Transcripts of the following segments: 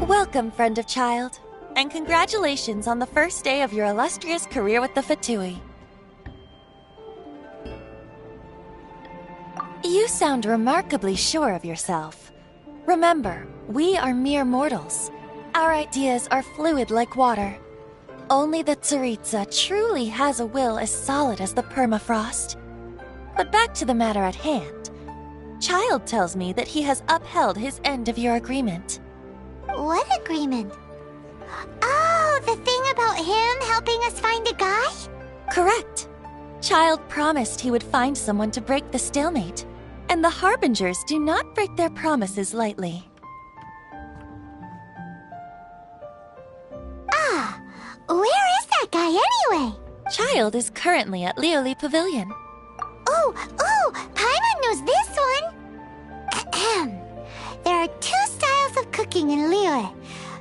Welcome, friend of child, and congratulations on the first day of your illustrious career with the Fatui. You sound remarkably sure of yourself. Remember, we are mere mortals. Our ideas are fluid like water. Only the Tsaritsa truly has a will as solid as the permafrost. But back to the matter at hand. Child tells me that he has upheld his end of your agreement. What agreement? Oh, the thing about him helping us find a guy? Correct. Child promised he would find someone to break the stalemate, and the Harbingers do not break their promises lightly. Ah, where is that guy anyway? Child is currently at Lioli Pavilion. Oh, Paimon knows this one! Ahem. There are two styles of cooking in Liyue,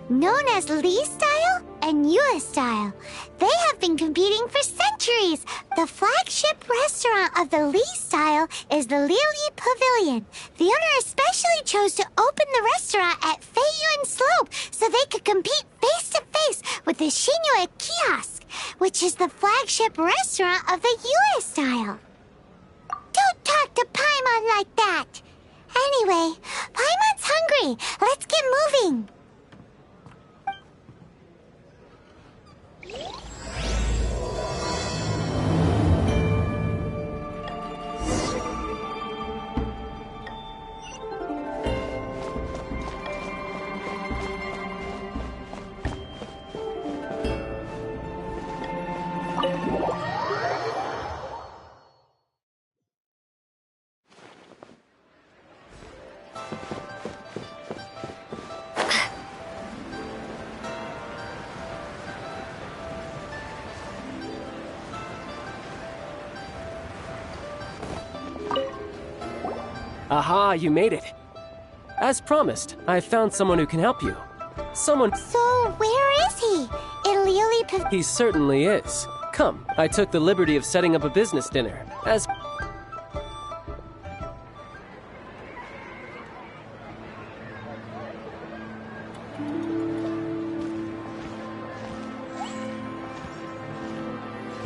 known as Li style and Yue style. They have been competing for centuries. The flagship restaurant of the Li style is the Lioli Pavilion. The owner especially chose to open the restaurant at Feiyuan Slope so they could compete face-to-face with the Xinyue Kiosk, which is the flagship restaurant of the Yue style. Don't talk to Paimon like that! Anyway, Paimon's hungry. Let's get moving. Aha, you made it. As promised, I found someone who can help you. Someone... So, where is he? In Lily He certainly is. Come, I took the liberty of setting up a business dinner. As...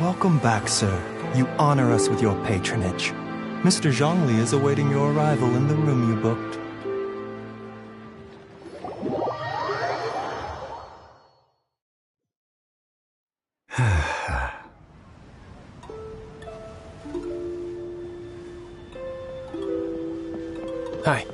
Welcome back, sir. You honor us with your patronage. Mr. Zhongli is awaiting your arrival in the room you booked. Hi.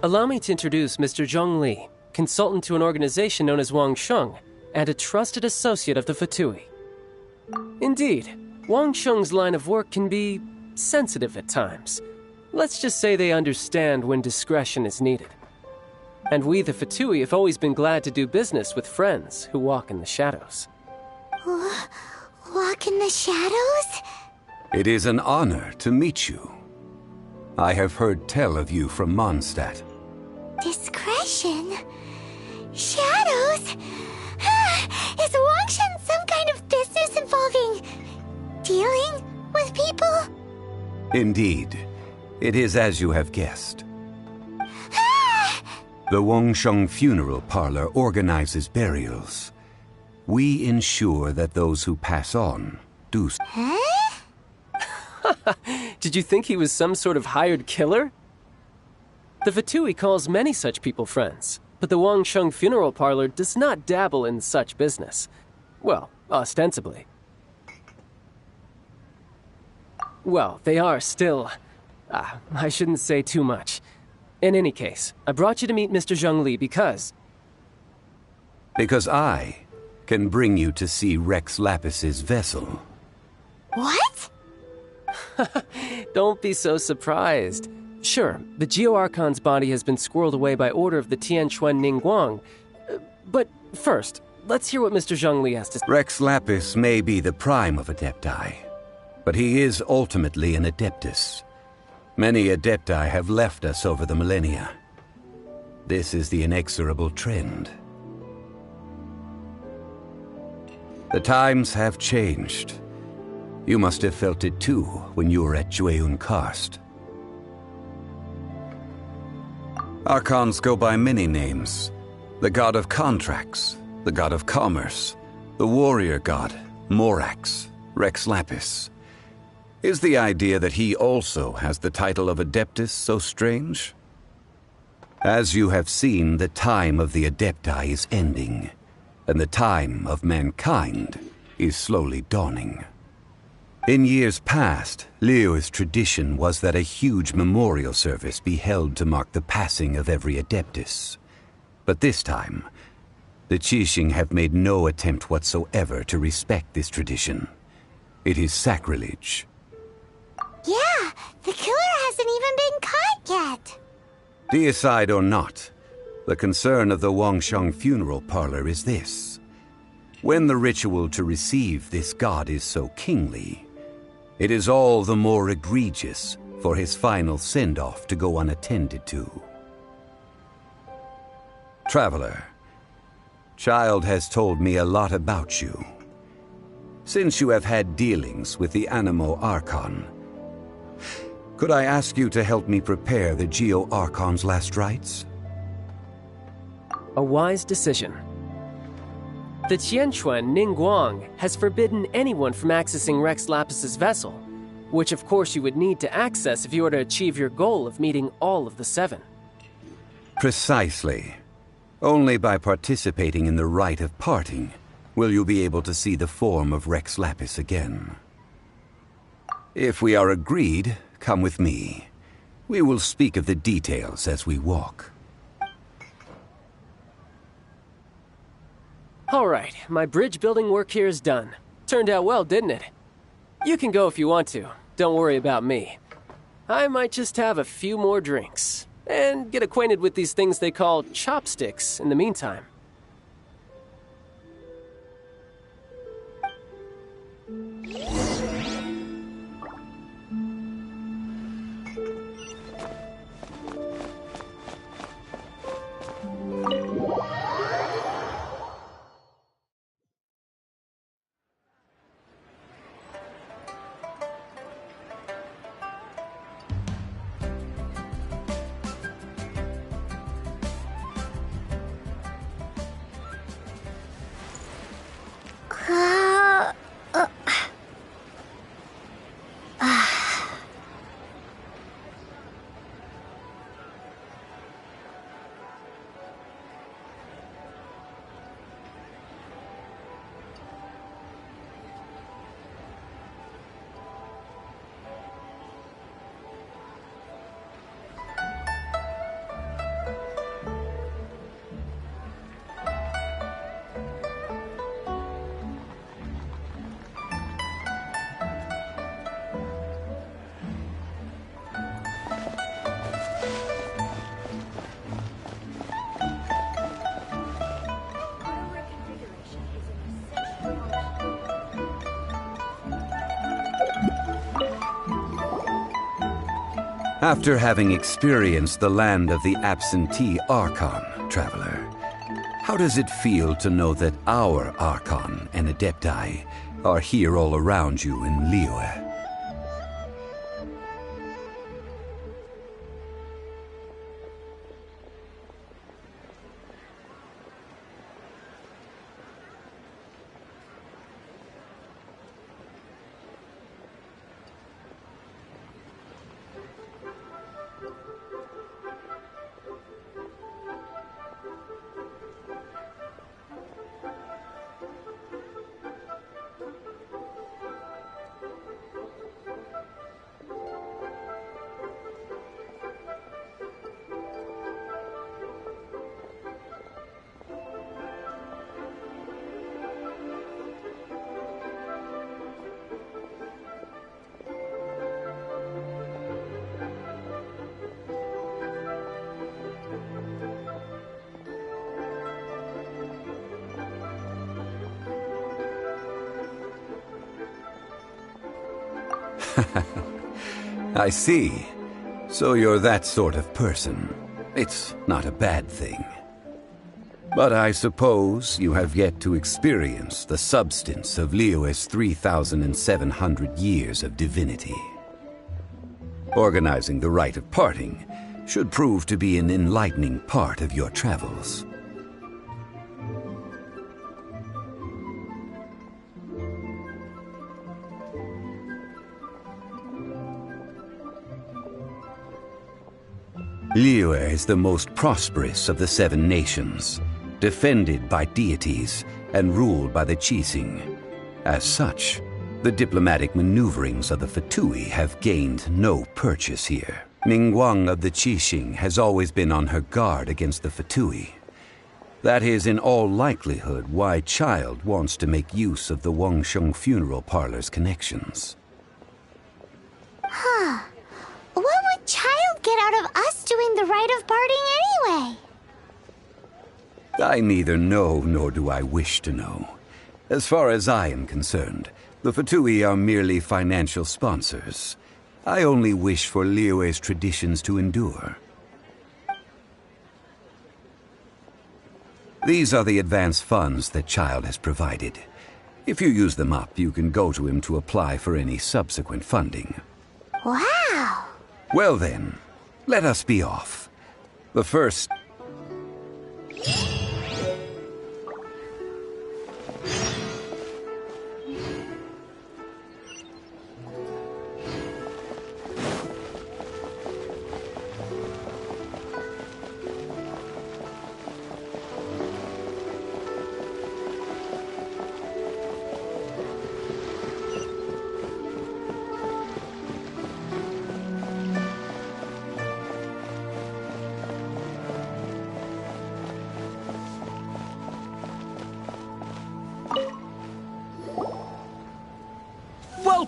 Allow me to introduce Mr. Zhong Li, consultant to an organization known as Wang Sheng, and a trusted associate of the Fatui. Indeed, Wang Sheng's line of work can be sensitive at times. Let's just say they understand when discretion is needed. And we, the Fatui, have always been glad to do business with friends who walk in the shadows. Walk in the shadows? It is an honor to meet you. I have heard tell of you from Mondstadt. Discretion? Shadows? Is Wang Shen some kind of business involving dealing with people? Indeed. It is as you have guessed. The Wangsheng Funeral Parlor organizes burials. We ensure that those who pass on do so. Did you think he was some sort of hired killer? The Fatui calls many such people friends, but the Wangsheng Funeral Parlor does not dabble in such business. Well, ostensibly. Well, they are still... I shouldn't say too much. In any case, I brought you to meet Mr. Zhong Li because... Because I can bring you to see Rex Lapis's vessel. What? Don't be so surprised. Sure, the Geo-Archon's body has been squirreled away by order of the Tianquan Ningguang. But first, let's hear what Mr. Zhong Li has to say. Rex Lapis may be the prime of Adepti, but he is ultimately an Adeptus. Many Adepti have left us over the millennia. This is the inexorable trend. The times have changed. You must have felt it too when you were at Jueyun Karst. Archons go by many names. The god of contracts, the god of commerce, the warrior god, Morax, Rex Lapis. Is the idea that he also has the title of Adeptus so strange? As you have seen, the time of the Adepti is ending, and the time of mankind is slowly dawning. In years past, Liyue's tradition was that a huge memorial service be held to mark the passing of every Adeptus. But this time, the Qixing have made no attempt whatsoever to respect this tradition. It is sacrilege. Yeah, the killer hasn't even been caught yet. Deicide or not, the concern of the Wangsheng Funeral Parlor is this. When the ritual to receive this god is so kingly, it is all the more egregious for his final send-off to go unattended to. Traveler, Child has told me a lot about you. Since you have had dealings with the Animo Archon, could I ask you to help me prepare the Geo-Archon's last rites? A wise decision. The Tianquan Ningguang has forbidden anyone from accessing Rex Lapis's vessel, which of course you would need to access if you were to achieve your goal of meeting all of the 7. Precisely. Only by participating in the rite of parting will you be able to see the form of Rex Lapis again. If we are agreed, come with me. We will speak of the details as we walk. All right, my bridge building work here is done. Turned out well, didn't it? You can go if you want to. Don't worry about me. I might just have a few more drinks. and get acquainted with these things they call chopsticks in the meantime. After having experienced the land of the absentee Archon, traveler, how does it feel to know that our Archon and Adepti are here all around you in Liyue? I see. So you're that sort of person. It's not a bad thing. But I suppose you have yet to experience the substance of Liyue's 3,700 years of divinity. Organizing the rite of parting should prove to be an enlightening part of your travels. Liyue is the most prosperous of the 7 nations, defended by deities and ruled by the Qixing. As such, the diplomatic maneuverings of the Fatui have gained no purchase here. Ningguang of the Qixing has always been on her guard against the Fatui. That is in all likelihood why Child wants to make use of the Wangsheng funeral parlor's connections. Huh. What would Child get out of us doing the rite of parting anyway? I neither know nor do I wish to know. As far as I am concerned, the Fatui are merely financial sponsors. I only wish for Liyue's traditions to endure. These are the advance funds that Child has provided. If you use them up, you can go to him to apply for any subsequent funding. Wow! Well then, let us be off. The first...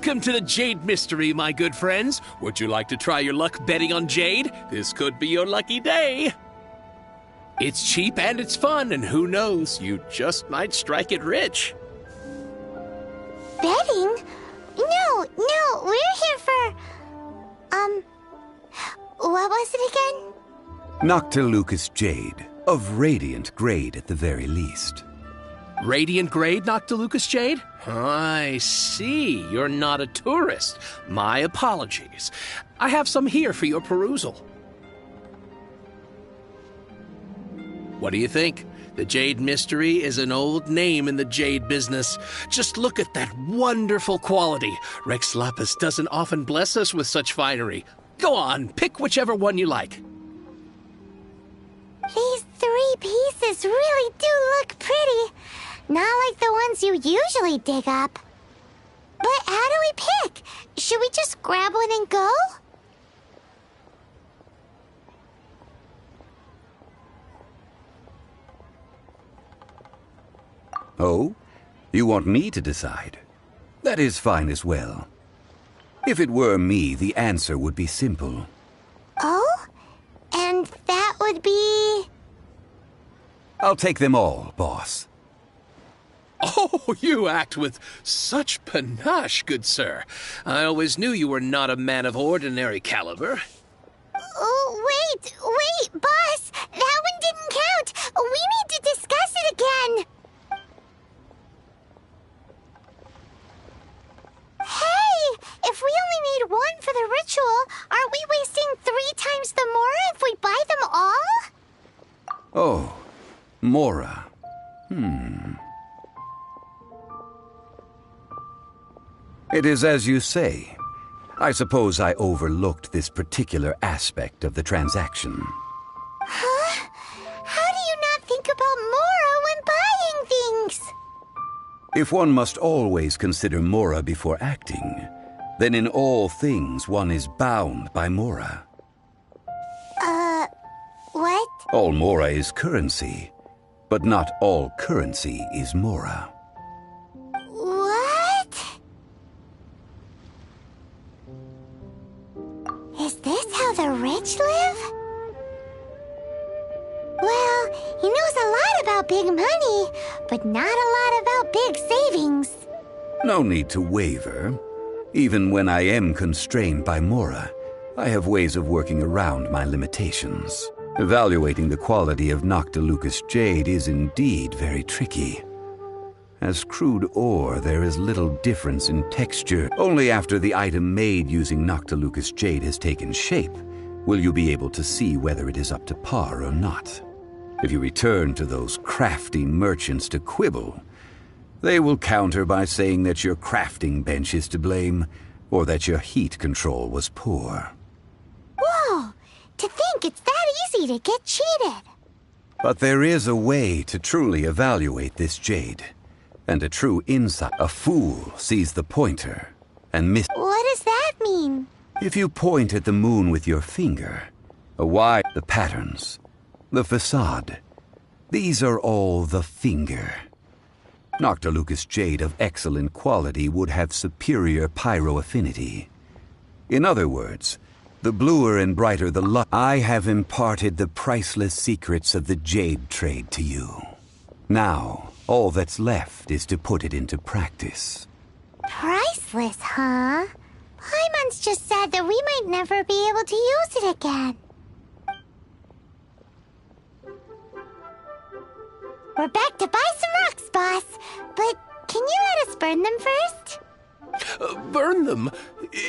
Welcome to the Jade Mystery, my good friends. Would you like to try your luck betting on Jade? This could be your lucky day. It's cheap and it's fun, and who knows, you just might strike it rich. Betting? No, we're here for... what was it again? Noctilucous Jade, of radiant grade at the very least. Radiant grade, Noctilucous Jade? I see. You're not a tourist. My apologies. I have some here for your perusal. What do you think? The Jade Mystery is an old name in the jade business. Just look at that wonderful quality. Rex Lapis doesn't often bless us with such finery. Go on, pick whichever one you like. These 3 pieces really do look pretty. Not like the ones you usually dig up. But how do we pick? Should we just grab one and go? Oh? You want me to decide? That is fine as well. If it were me, the answer would be simple. Oh? And that would be... I'll take them all, boss. Oh, you act with such panache, good sir. I always knew you were not a man of ordinary caliber. Oh, wait, boss! That one didn't count! We need to discuss it again! Hey! If we only need one for the ritual, aren't we wasting 3 times the Mora if we buy them all? Oh, Mora. It is as you say. I suppose I overlooked this particular aspect of the transaction. Huh? How do you not think about Mora when buying things? If one must always consider Mora before acting, then in all things one is bound by Mora. What? All Mora is currency, but not all currency is Mora. What? Is this how the rich live? Well, he knows a lot about big money, but not a lot about big savings. No need to waver. Even when I am constrained by Mora, I have ways of working around my limitations. Evaluating the quality of Noctilucous Jade is indeed very tricky. As crude ore, there is little difference in texture. Only after the item made using Noctilucous Jade has taken shape will you be able to see whether it is up to par or not. If you return to those crafty merchants to quibble, they will counter by saying that your crafting bench is to blame, or that your heat control was poor. Whoa! To think it's that easy to get cheated. But there is a way to truly evaluate this jade, and a true insight. A fool sees the pointer and miss. What does that mean? If you point at the moon with your finger, the patterns, the facade, these are all the finger. Noctilucous Jade of excellent quality would have superior pyroaffinity. In other words, the bluer and brighter the luck. I have imparted the priceless secrets of the jade trade to you. Now, all that's left is to put it into practice. Priceless, huh? Paimon's just said that we might never be able to use it again. We're back to buy some rocks, boss. But can you let us burn them first? Burn them?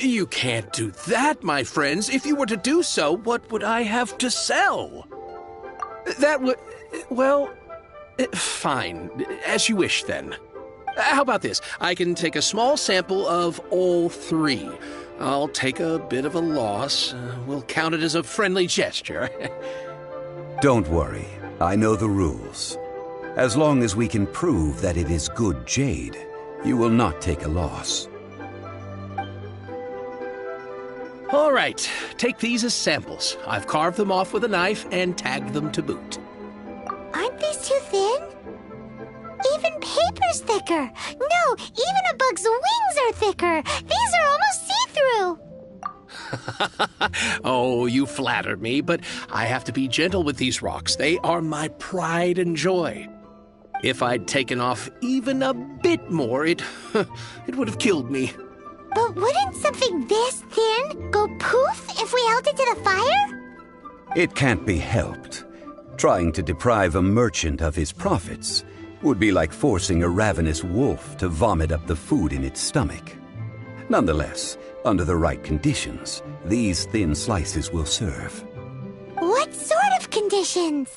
You can't do that, my friends. If you were to do so, what would I have to sell? That would... well... fine. As you wish, then. How about this? I can take a small sample of all 3. I'll take a bit of a loss. We'll count it as a friendly gesture. Don't worry. I know the rules. As long as we can prove that it is good jade, you will not take a loss. All right, take these as samples. I've carved them off with a knife and tagged them to boot. Aren't these too thin? Even paper's thick thicker. No, even a bug's wings are thicker. These are almost see-through. Oh, you flatter me, but I have to be gentle with these rocks. They are my pride and joy. If I'd taken off even a bit more, it would have killed me. But wouldn't something this thin go poof if we held it to the fire? It can't be helped. Trying to deprive a merchant of his profits would be like forcing a ravenous wolf to vomit up the food in its stomach. Nonetheless, under the right conditions, these thin slices will serve. What sort of conditions?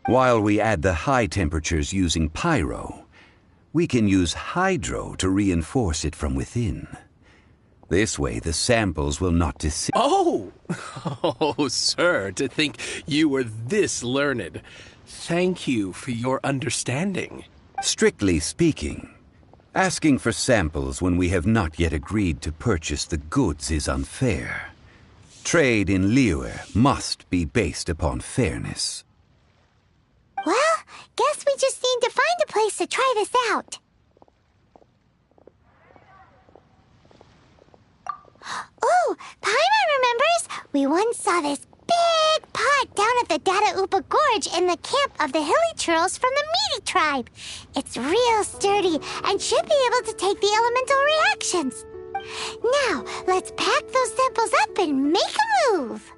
While we add the high temperatures using pyro, we can use hydro to reinforce it from within. This way, the samples will not Oh! Oh, sir, to think you were this learned. Thank you for your understanding. Strictly speaking, asking for samples when we have not yet agreed to purchase the goods is unfair. Trade in Liyue must be based upon fairness. Well, guess we just need to find a place to try this out. Oh, Paimon remembers! We once saw this big pot down at the Dada Upa Gorge in the camp of the hilly churls from the Meaty tribe. It's real sturdy and should be able to take the elemental reactions. Now, let's pack those samples up and make a move.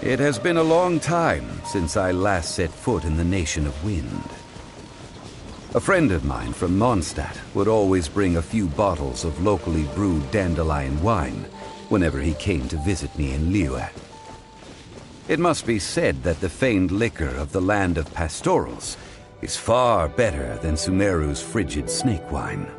It has been a long time since I last set foot in the Nation of Wind. A friend of mine from Mondstadt would always bring a few bottles of locally brewed dandelion wine whenever he came to visit me in Liyue. It must be said that the famed liquor of the land of pastorals is far better than Sumeru's frigid snake wine.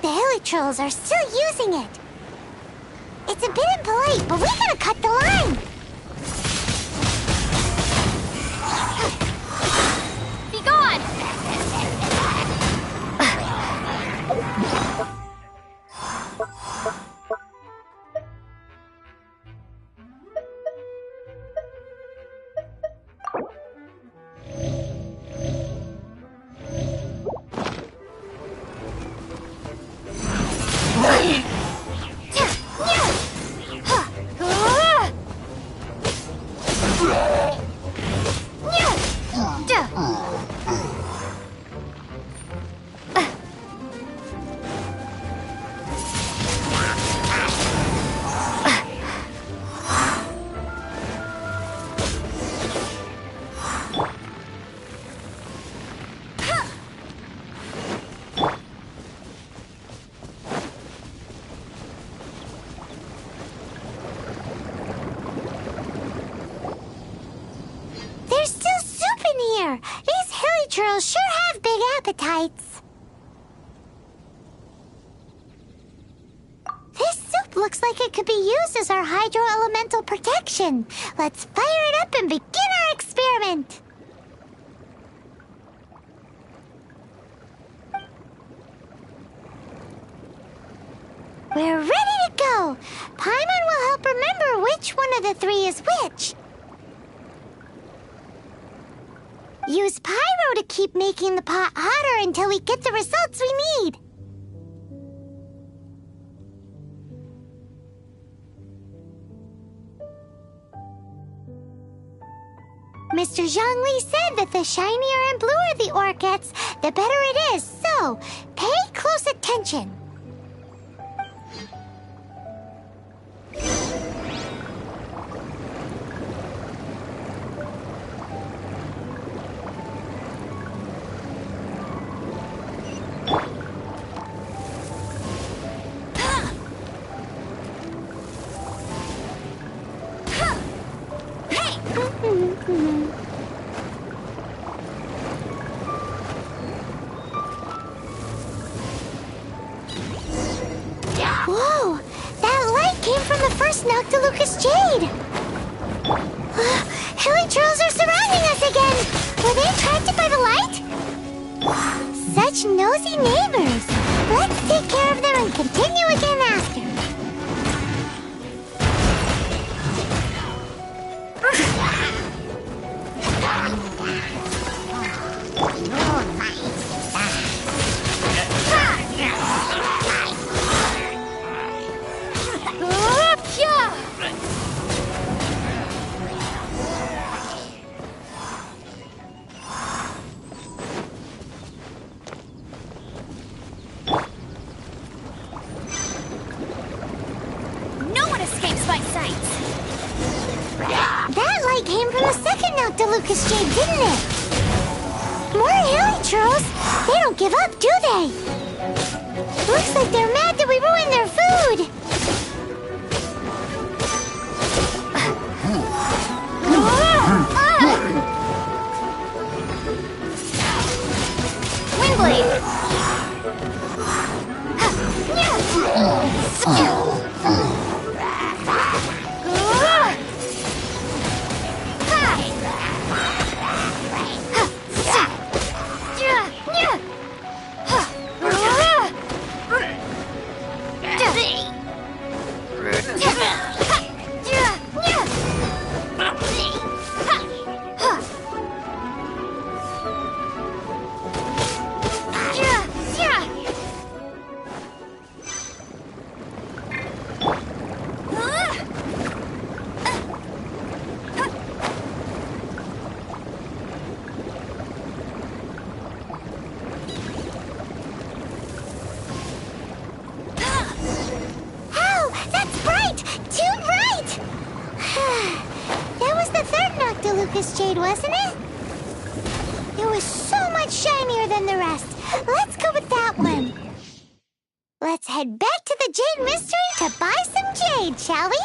hilichurls are still using it. It's a bit impolite, but we gotta cut the line. Be gone! There's still soup in here. These hilichurls sure have big appetites. This soup looks like it could be used as our hydro-elemental protection. Let's fire it up and begin our experiment. We're ready to go. Paimon will help remember which one of the three is which. Use pyro to keep making the pot hotter until we get the results we need. Mr. Zhongli said that the shinier and bluer the ore gets, the better it is, so pay close attention. Whoa! That light came from the first Noctilucous Jade! Hilichurls are surrounding us again! Were they attracted by the light? Such nosy neighbors! Let's take care of them and continue again after. That light came from the second Noctilucous Jade, didn't it? More hilichurls? They don't give up, do they? Looks like they're mad that we ruined their food. Windblade! Noctilucous Jade, wasn't it? It was so much shinier than the rest. Let's go with that one. Let's head back to the Jade Mystery to buy some jade, shall we?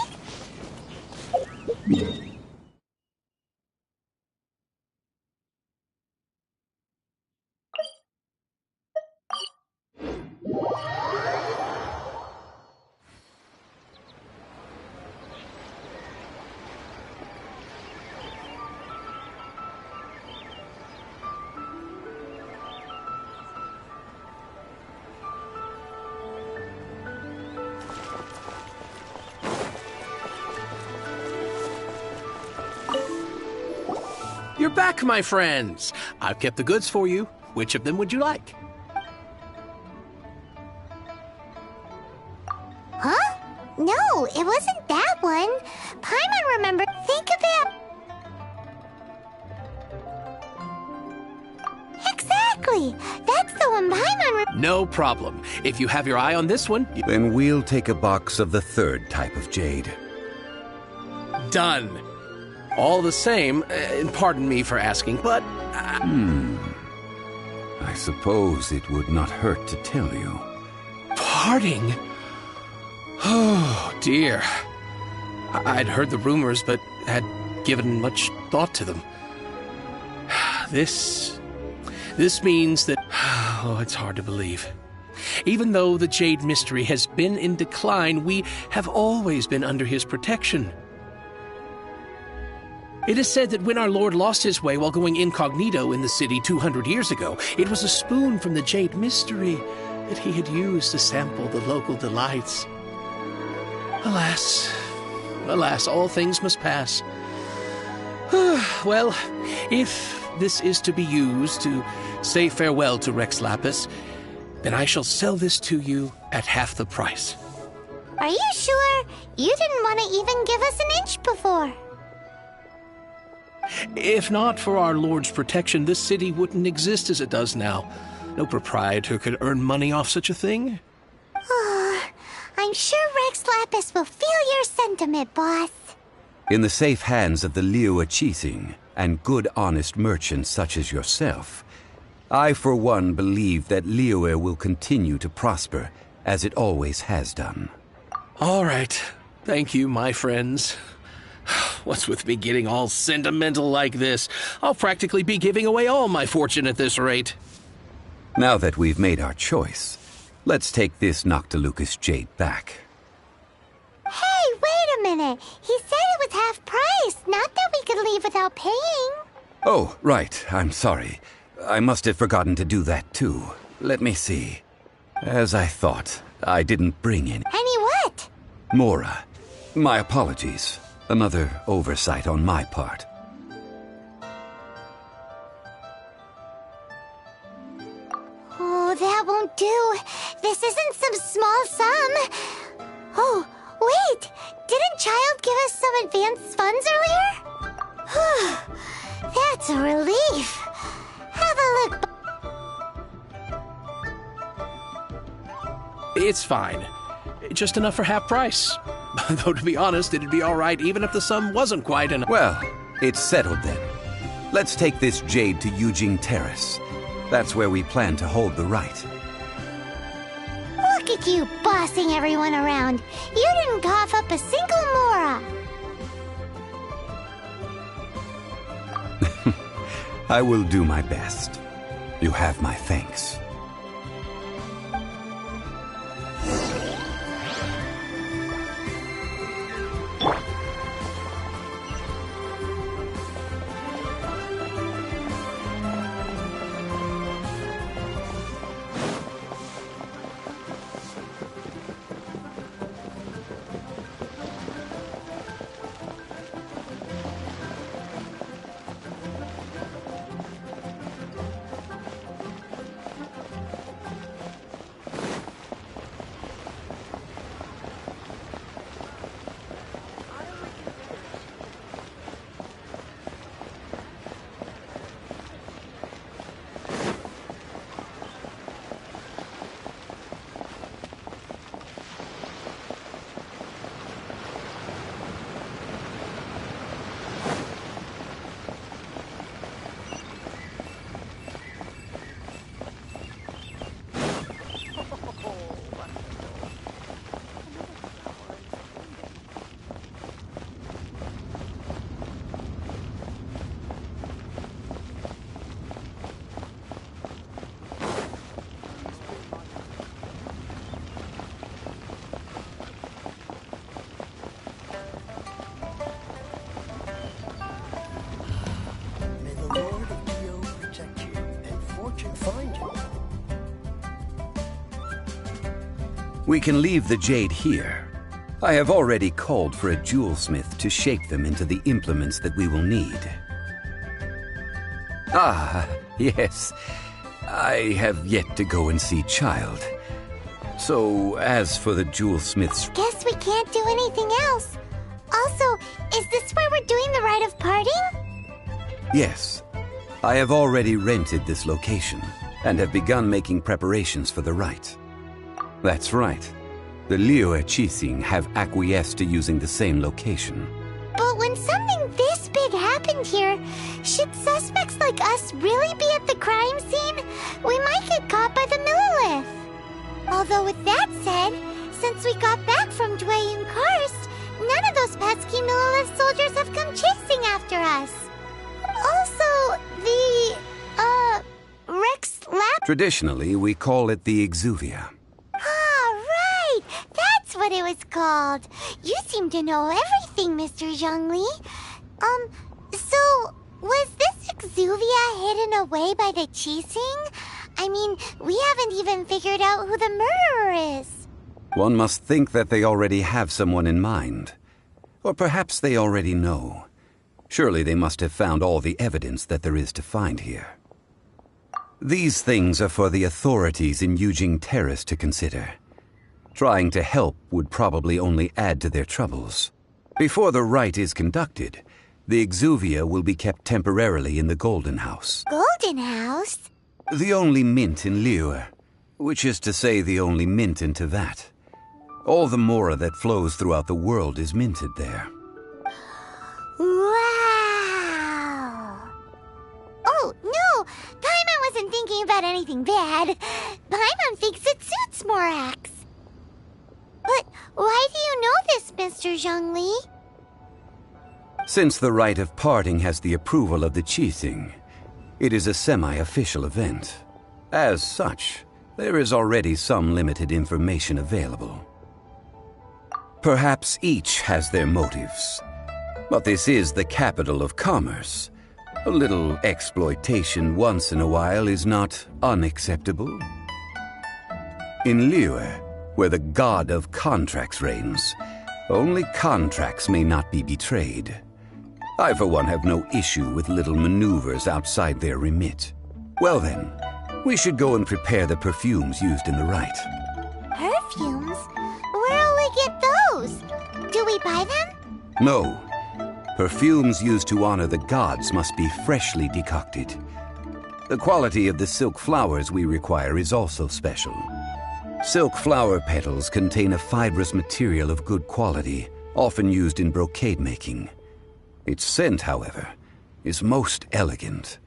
You're back, my friends. I've kept the goods for you. Which of them would you like? Huh? No, it wasn't that one. Paimon remembered. Think of it. Exactly. That's the one Paimon No problem. If you have your eye on this one, Then we'll take a box of the third type of jade. done. All the same, and pardon me for asking, but I suppose it would not hurt to tell you. parting? Oh, dear. I'd heard the rumors, but had given much thought to them. This means that... Oh, it's hard to believe. Even though the Jade Mystery has been in decline, we have always been under his protection. It is said that when our Lord lost his way while going incognito in the city 200 years ago, it was a spoon from the Jade Mystery that he had used to sample the local delights. Alas, all things must pass. Well, if this is to be used to say farewell to Rex Lapis, then I shall sell this to you at half the price. Are you sure? You didn't want to even give us an inch before. If not for our Lord's protection, this city wouldn't exist as it does now. No proprietor could earn money off such a thing. I'm sure Rex Lapis will feel your sentiment, boss. In the safe hands of the Liyue Qixing and good honest merchants such as yourself, I for one believe that Liyue will continue to prosper as it always has done. All right. Thank you, my friends. What's with me getting all sentimental like this? I'll practically be giving away all my fortune at this rate. Now that we've made our choice, let's take this Noctilucous jade back. Hey, wait a minute. He said it was half price, not that we could leave without paying. Oh, right. I'm sorry. I must have forgotten to do that too. Let me see. As I thought, I didn't bring any. Any what? Mora. My apologies. Another oversight on my part. Oh, that won't do. This isn't some small sum. Oh, wait. Didn't Child give us some advanced funds earlier? That's a relief. Have a look. It's fine. Just enough for half price. Though, to be honest, it'd be all right even if the sum wasn't quite enough. Well, it's settled then. Let's take this jade to Yujing Terrace. That's where we plan to hold the rite. Look at you bossing everyone around. You didn't cough up a single Mora. I will do my best. You have my thanks. We can leave the jade here. I have already called for a jewelsmith to shape them into the implements that we will need. Ah, yes. I have yet to go and see Child. So, as for the jewelsmith's... Guess we can't do anything else. Also, is this where we're doing the rite of parting? Yes. I have already rented this location, and have begun making preparations for the rite. That's right. The Liyue Qixing have acquiesced to using the same location. But when something this big happened here, should suspects like us really be at the crime scene? We might get caught by the Millilith. Although with that said, since we got back from Dwayne Karst, none of those pesky Millilith soldiers have come chasing after us. Also, the, Rex Lap... Traditionally, we call it the Exuvia. Ah, right! That's what it was called. You seem to know everything, Mr. Zhongli. So, was this Exuvia hidden away by the Qixing? I mean, we haven't even figured out who the murderer is. One must think that they already have someone in mind. Or perhaps they already know. Surely they must have found all the evidence that there is to find here. These things are for the authorities in Yujing Terrace to consider. Trying to help would probably only add to their troubles. Before the rite is conducted, the Exuvia will be kept temporarily in the Golden House. Golden House? The only mint in Liyue, which is to say the only mint in Teyvat. All the mora that flows throughout the world is minted there. Wow! Oh, no! Paimon wasn't thinking about anything bad. Paimon thinks it suits Morax. But why do you know this, Mr. Zhongli? Since the rite of parting has the approval of the Qixing, it is a semi-official event. As such, there is already some limited information available. Perhaps each has their motives. But this is the capital of commerce. A little exploitation once in a while is not unacceptable. In Liyue, where the god of contracts reigns, only contracts may not be betrayed. I, for one, have no issue with little maneuvers outside their remit. Well then, we should go and prepare the perfumes used in the rite. Perfumes? Where'll we get those? Do we buy them? No. Perfumes used to honor the gods must be freshly decocted. The quality of the silk flowers we require is also special. Silk flower petals contain a fibrous material of good quality, often used in brocade making. Its scent, however, is most elegant,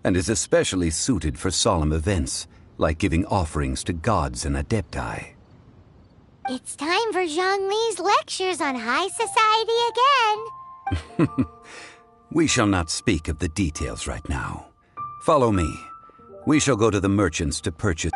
and is especially suited for solemn events, like giving offerings to gods and adepti. It's time for Zhongli's lectures on high society again. We shall not speak of the details right now. Follow me. We shall go to the merchants to purchase...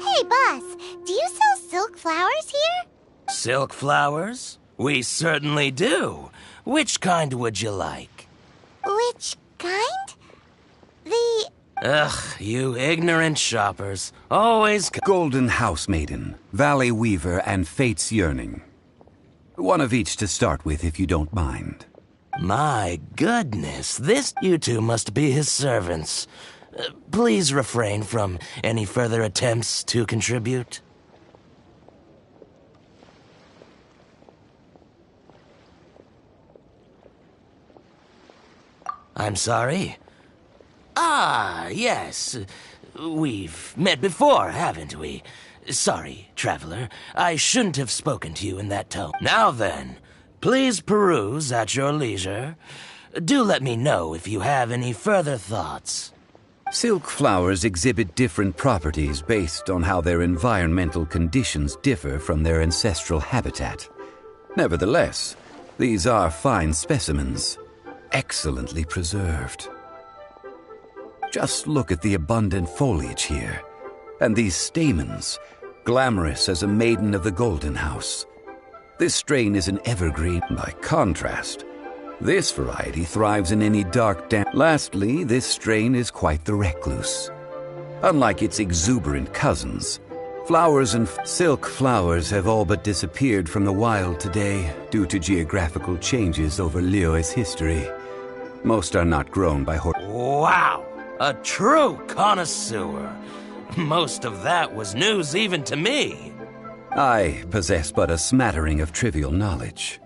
Hey, boss, do you sell silk flowers here? Silk flowers? We certainly do. Which kind would you like? Which kind? The... Ugh, you ignorant shoppers. Always... Golden House Maiden, Valley Weaver, and Fate's Yearning. One of each to start with, if you don't mind. My goodness, you two must be his servants. Please refrain from any further attempts to contribute. I'm sorry? Ah, yes. We've met before, haven't we? Sorry, traveler. I shouldn't have spoken to you in that tone. Now then, please peruse at your leisure. Do let me know if you have any further thoughts. Silk flowers exhibit different properties based on how their environmental conditions differ from their ancestral habitat. Nevertheless, these are fine specimens, excellently preserved. Just look at the abundant foliage here, and these stamens, glamorous as a maiden of the Golden House. This strain is an evergreen. By contrast, this variety thrives in any dark, damp. Lastly, this strain is quite the recluse. Unlike its exuberant cousins, flowers and silk flowers have all but disappeared from the wild today due to geographical changes over Liyue's history. Most are not grown by Wow! A true connoisseur. Most of that was news even to me. I possess but a smattering of trivial knowledge.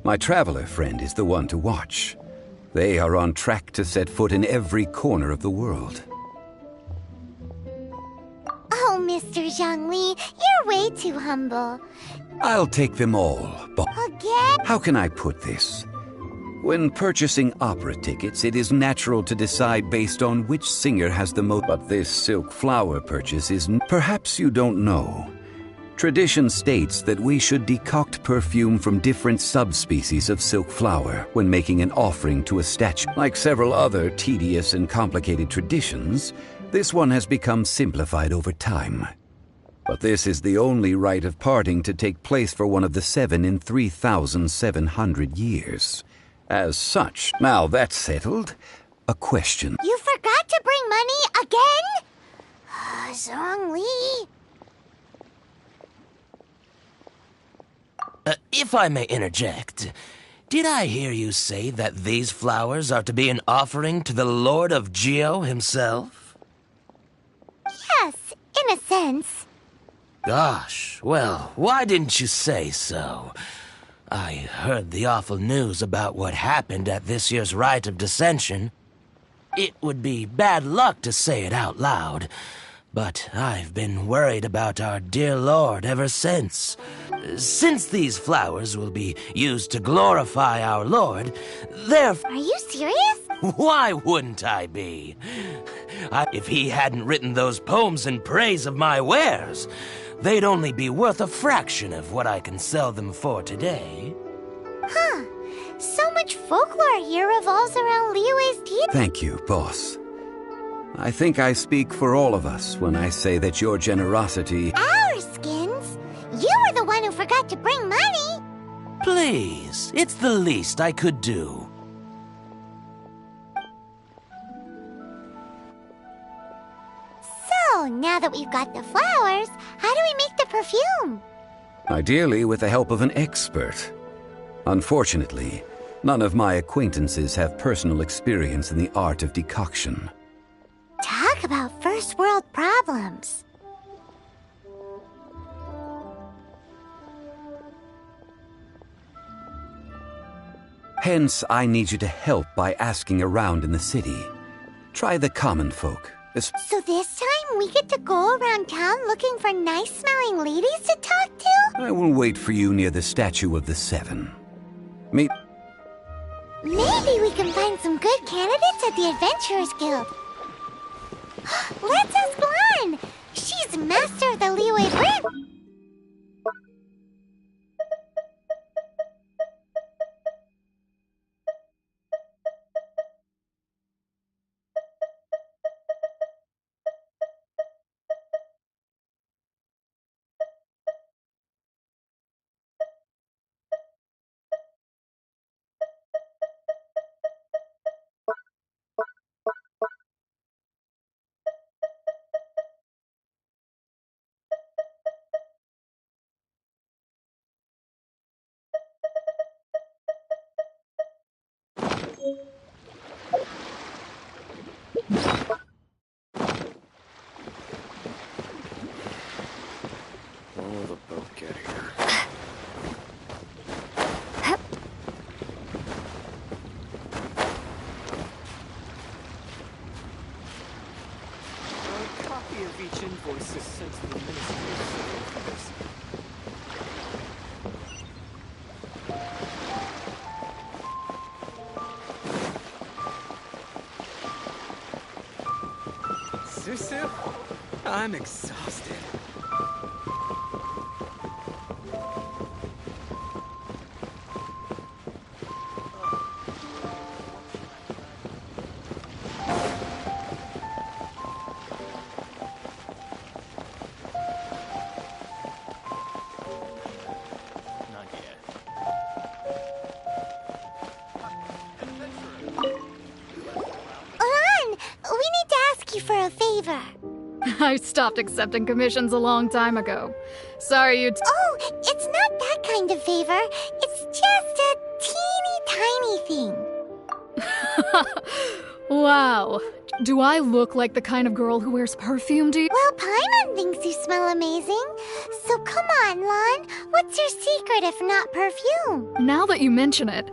My traveler friend is the one to watch. They are on track to set foot in every corner of the world. Oh, Mr. Zhongli, you're way too humble. I'll take them all, but Again? how can I put this? When purchasing opera tickets, it is natural to decide based on which singer has the most. But this silk flower purchase is. Perhaps you don't know. Tradition states that we should decoct perfume from different subspecies of silk flower when making an offering to a statue. Like several other tedious and complicated traditions, this one has become simplified over time. But this is the only rite of parting to take place for one of the 7 in 3,700 years. As such, now that's settled, a question. You forgot to bring money again? Zhongli. If I may interject, did I hear you say that these flowers are to be an offering to the Lord of Geo himself? Yes, in a sense. Gosh, well, why didn't you say so? I heard the awful news about what happened at this year's Rite of Dissension. It would be bad luck to say it out loud, but I've been worried about our dear Lord ever since. Since these flowers will be used to glorify our Lord, Are you serious? why wouldn't I be? If he hadn't written those poems in praise of my wares, they'd only be worth a fraction of what I can sell them for today. Huh. So much folklore here revolves around Liyue's teeth. Thank you, boss. I think I speak for all of us when I say that your generosity... Our skins? You were the one who forgot to bring money. Please, it's the least I could do. So, now that we've got the flowers, how do we make the perfume? Ideally with the help of an expert. Unfortunately, none of my acquaintances have personal experience in the art of decoction. Talk about first world problems. Hence, I need you to help by asking around in the city. Try the common folk. So this time we get to go around town looking for nice-smelling ladies to talk to? I will wait for you near the statue of the 7. Meet... Maybe we can find some good candidates at the Adventurers Guild. Let's ask Glenn! She's master of the Liyue brand. invoices sent to the Ministry of Civil Affairs. Susu? I'm exhausted. I stopped accepting commissions a long time ago. Sorry you Oh, it's not that kind of favor. It's just a teeny tiny thing. Wow. Do I look like the kind of girl who wears perfume to you? Well, Paimon thinks you smell amazing. So come on, Lan. What's your secret if not perfume? Now that you mention it,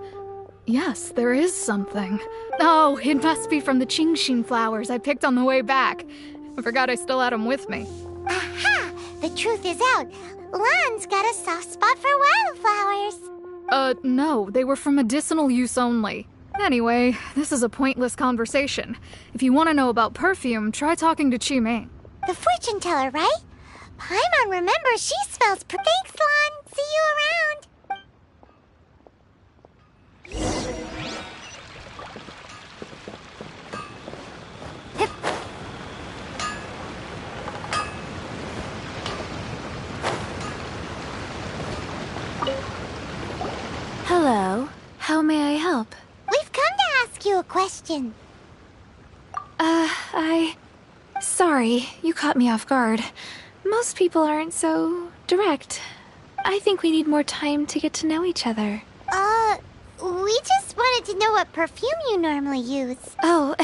yes, there is something. Oh, it must be from the Genshin flowers I picked on the way back. I forgot I still had them with me. Aha! The truth is out. Lan's got a soft spot for wildflowers. No, they were for medicinal use only. Anyway, this is a pointless conversation. If you want to know about perfume, try talking to Chi-Ming. The fortune teller, right? Paimon remembers she smells Thanks, Lan. See you around. Hello. How may I help? We've come to ask you a question. Sorry, you caught me off guard. Most people aren't so direct. I think we need more time to get to know each other. We just wanted to know what perfume you normally use. Oh,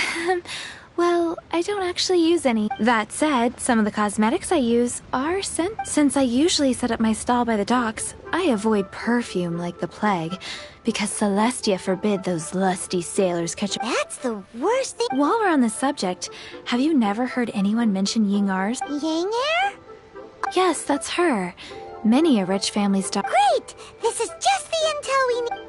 well, I don't actually use any. That said, some of the cosmetics I use are scent. Since I usually set up my stall by the docks, I avoid perfume like the plague, because Celestia forbid those lusty sailors catch a— That's the worst thing. While we're on the subject, have you never heard anyone mention Ying-Ars? Yang-er? Yes, that's her. Many a rich family's daughter. Great! This is just the intel we need.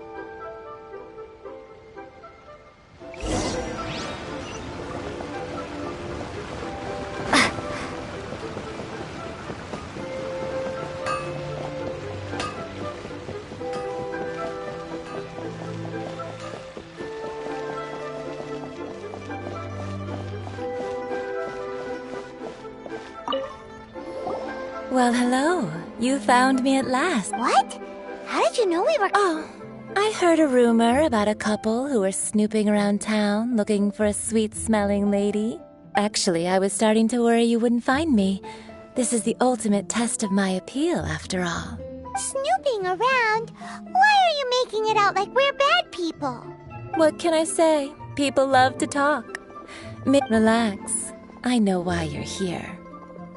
Well, hello. You found me at last. What? How did you know we were— Oh, I heard a rumor about a couple who were snooping around town looking for a sweet-smelling lady. Actually, I was starting to worry you wouldn't find me. This is the ultimate test of my appeal, after all. Snooping around? Why are you making it out like we're bad people? What can I say? People love to talk. Relax. I know why you're here.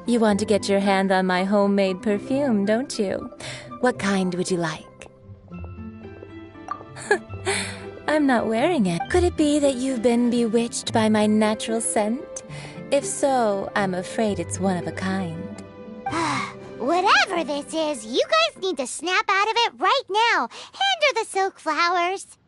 You want to get your hand on my homemade perfume, don't you? What kind would you like? I'm not wearing it. Could it be that you've been bewitched by my natural scent? If so, I'm afraid it's one of a kind. Whatever this is, you guys need to snap out of it right now. Hand her the silk flowers.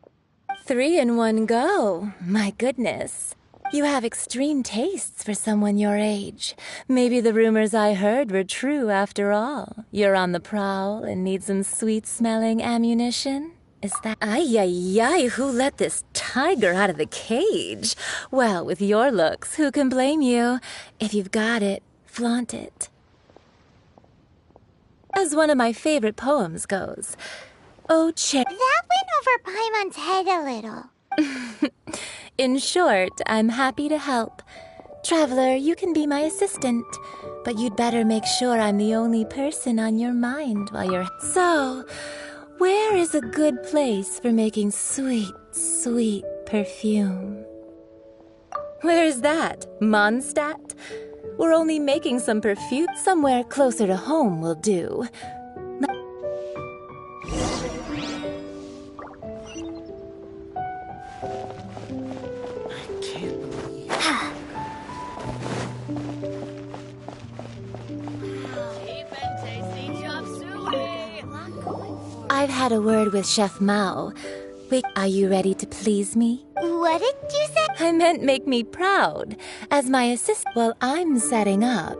3 in one go. My goodness. You have extreme tastes for someone your age. Maybe the rumors I heard were true after all. You're on the prowl and need some sweet-smelling ammunition? Is that— Ay, who let this tiger out of the cage? Well, with your looks, who can blame you? If you've got it, flaunt it. As one of my favorite poems goes, oh, That went over Paimon's head a little. In short, I'm happy to help. Traveler, you can be my assistant, but you'd better make sure I'm the only person on your mind while you're— So, where is a good place for making sweet, sweet perfume? Where's that? Mondstadt? We're only making some perfume. Somewhere closer to home will do. I've had a word with Chef Mao. Wait, are you ready to please me? What did you say? I meant make me proud. As my assistant while I'm setting up,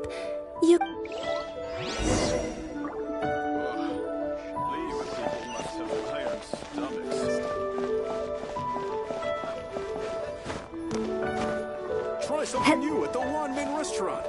you... Try something new at the Wanmin restaurant.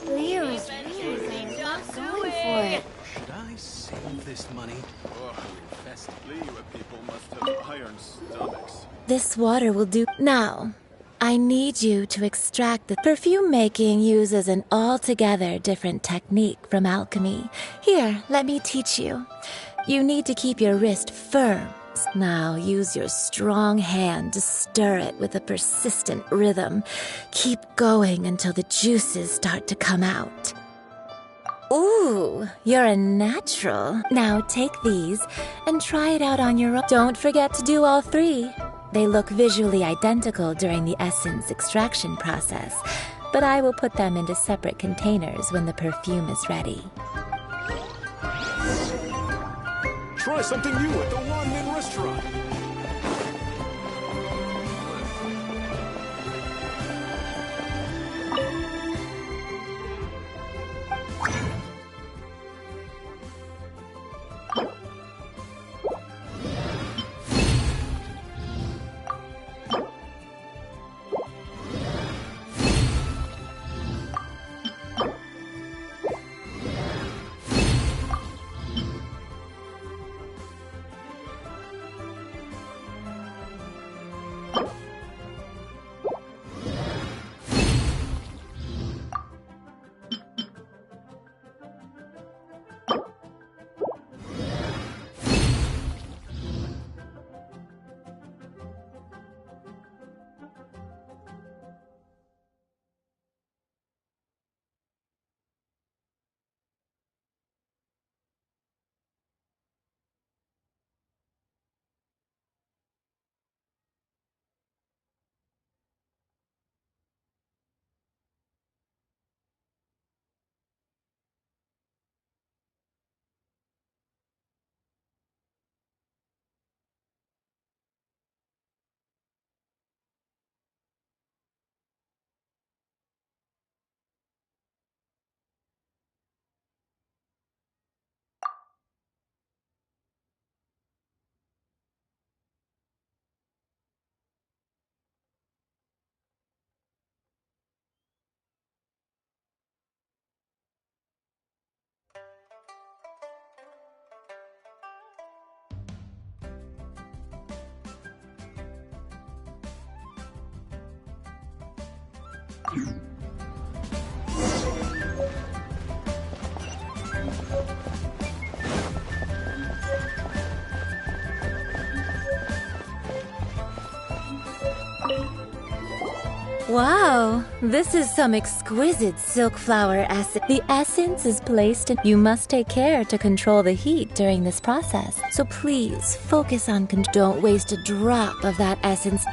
Leo's really not going for it. Should I save this money? Infest Liyue people must have iron stomachs. This water will do. Now, I need you to extract the perfume making uses an altogether different technique from alchemy. Here, let me teach you. You need to keep your wrist firm. Now use your strong hand to stir it with a persistent rhythm. Keep going until the juices start to come out. Ooh, you're a natural. Now take these and try it out on your own. Don't forget to do all three. They look visually identical during the essence extraction process, but I will put them into separate containers when the perfume is ready. Try something new at the Wanmin restaurant. Wow, this is some exquisite silk flower essence. The essence is placed and you must take care to control the heat during this process. So please focus on don't waste a drop of that essence.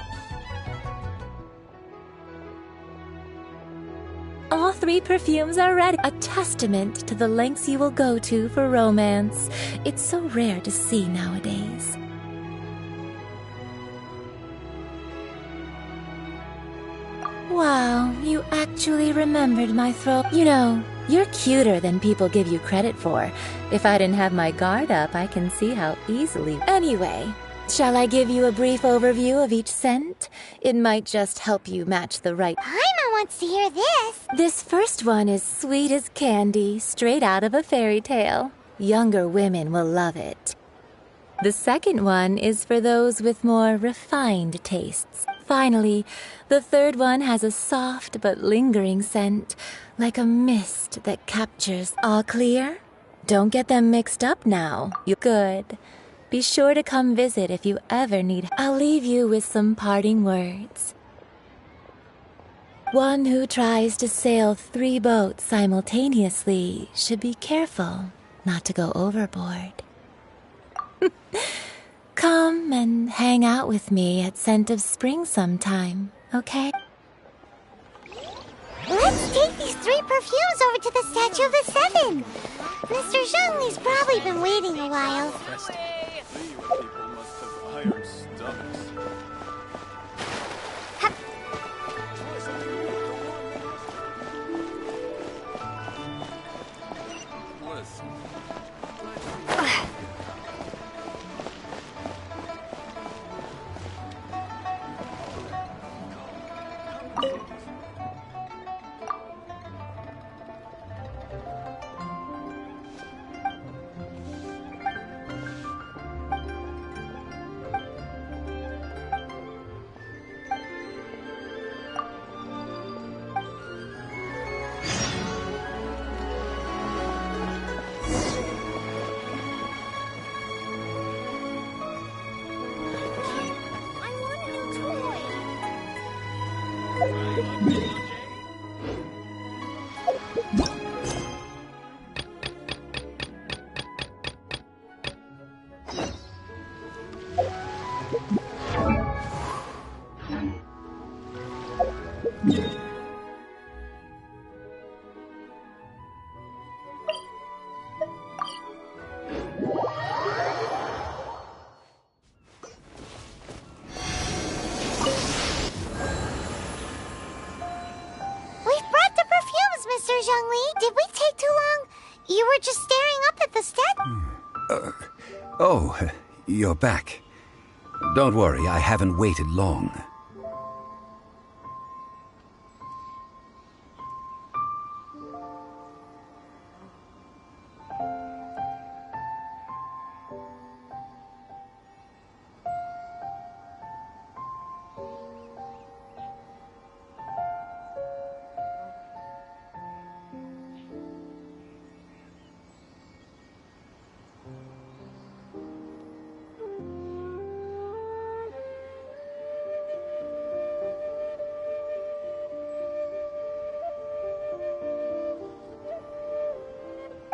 All three perfumes are ready. A testament to the lengths you will go to for romance. It's so rare to see nowadays. Wow, you actually remembered my throat. You know, you're cuter than people give you credit for. If I didn't have my guard up, I can see how easily... Anyway, shall I give you a brief overview of each scent? It might just help you match the right... Paimon wants to hear this. This first one is sweet as candy, straight out of a fairy tale. Younger women will love it. The second one is for those with more refined tastes. Finally, the third one has a soft but lingering scent, like a mist that captures. All clear? Don't get them mixed up now. You good. Be sure to come visit if you ever need. I'll leave you with some parting words. One who tries to sail 3 boats simultaneously should be careful not to go overboard. Come and hang out with me at Scent of Spring sometime, okay? Let's take these 3 perfumes over to the Statue of the Seven. Mr. Zhongli's probably been waiting a while. People must have iron stomachs. Did we take too long? You were just staring up at the statue. Oh, you're back. Don't worry, I haven't waited long.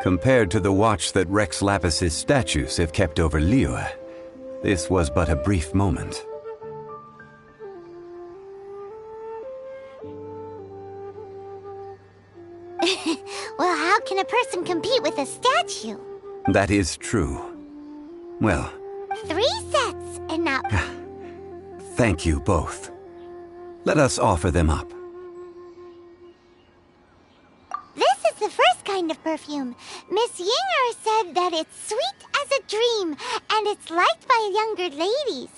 Compared to the watch that Rex Lapis's statues have kept over Liyue, this was but a brief moment. Well, how can a person compete with a statue? That is true. Well... 3 sets and not... Thank you both. Let us offer them up. This is the first kind of perfume. Miss Yinger said that it's sweet as a dream, and it's liked by younger ladies.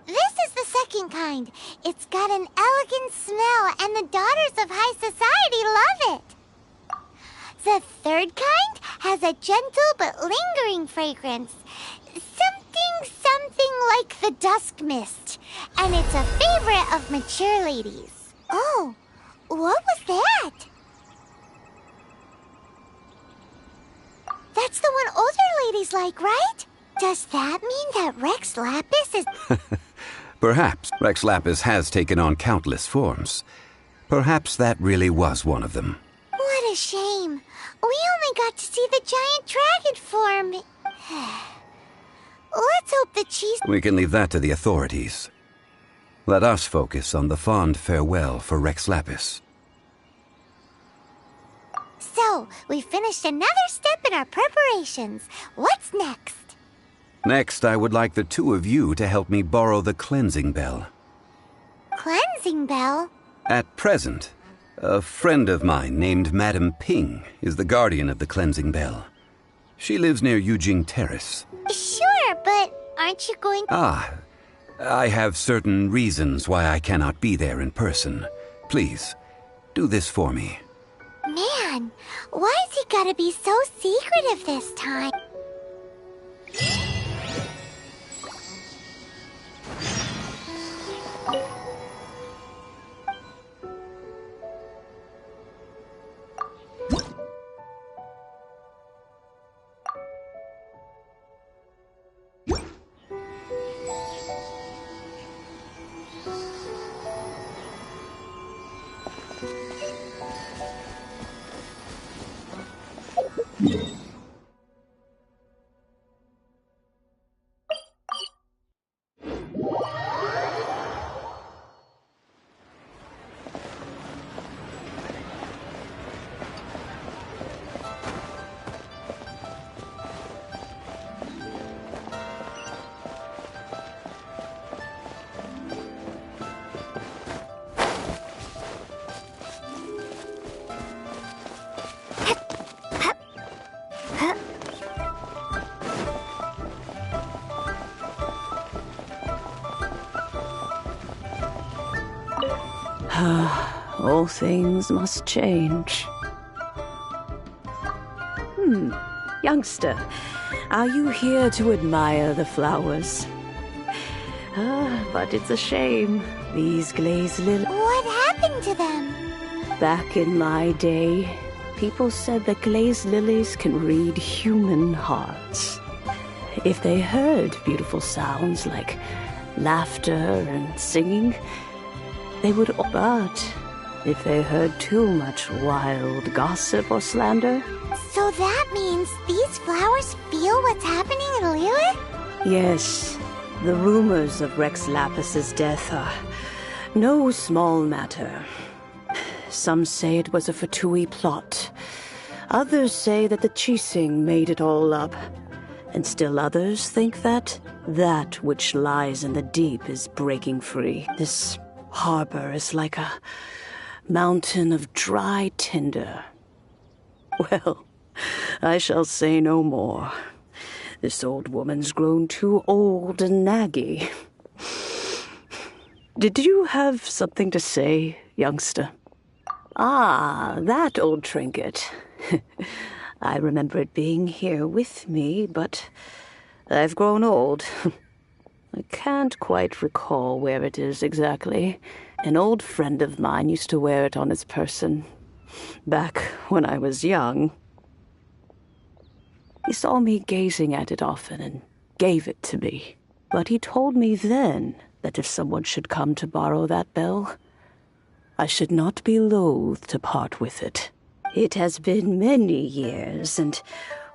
This is the second kind. It's got an elegant smell, and the daughters of high society love it. The third kind has a gentle but lingering fragrance. Something like the dusk mist. And it's a favorite of mature ladies. Oh, what was that? That's the one older ladies like, right? Does that mean that Rex Lapis is... Perhaps Rex Lapis has taken on countless forms. Perhaps that really was one of them. What a shame. We only got to see the giant dragon form. Let's hope the cheese... We can leave that to the authorities. Let us focus on the fond farewell for Rex Lapis. So, we finished another step in our preparations. What's next? Next, I would like the two of you to help me borrow the cleansing bell. Cleansing bell? At present, a friend of mine named Madame Ping is the guardian of the cleansing bell. She lives near Yujing Terrace. Sure, but aren't you going... I have certain reasons why I cannot be there in person. Please, do this for me. Man, why has he gotta be so secretive this time? All things must change. Youngster, are you here to admire the flowers? But it's a shame. These glazed lilies... What happened to them? Back in my day, people said that glazed lilies can read human hearts. If they heard beautiful sounds like laughter and singing, they would... But if they heard too much wild gossip or slander... So that means these flowers feel what's happening in Liyue? Yes, the rumors of Rex Lapis's death are no small matter. Some say it was a Fatui plot. Others say that the Chising made it all up. And still others think that which lies in the deep is breaking free. This harbor is like a mountain of dry tinder. Well, I shall say no more. This old woman's grown too old and naggy. Did you have something to say, youngster? Ah, that old trinket. I remember it being here with me, but I've grown old. I can't quite recall where it is exactly. An old friend of mine used to wear it on his person, back when I was young. He saw me gazing at it often and gave it to me. But he told me then that if someone should come to borrow that bell, I should not be loath to part with it. It has been many years, and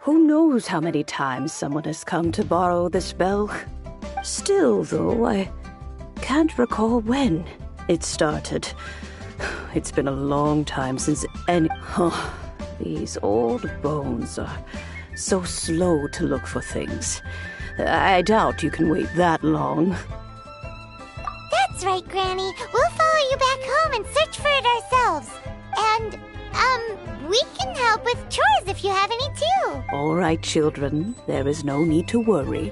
who knows how many times someone has come to borrow this bell. Still, though, I can't recall when it started. It's been a long time since any... Oh, these old bones are so slow to look for things. I doubt you can wait that long. That's right, Granny. We'll follow you back home and search for it ourselves. And, we can help with chores if you have any too. All right, children. There is no need to worry.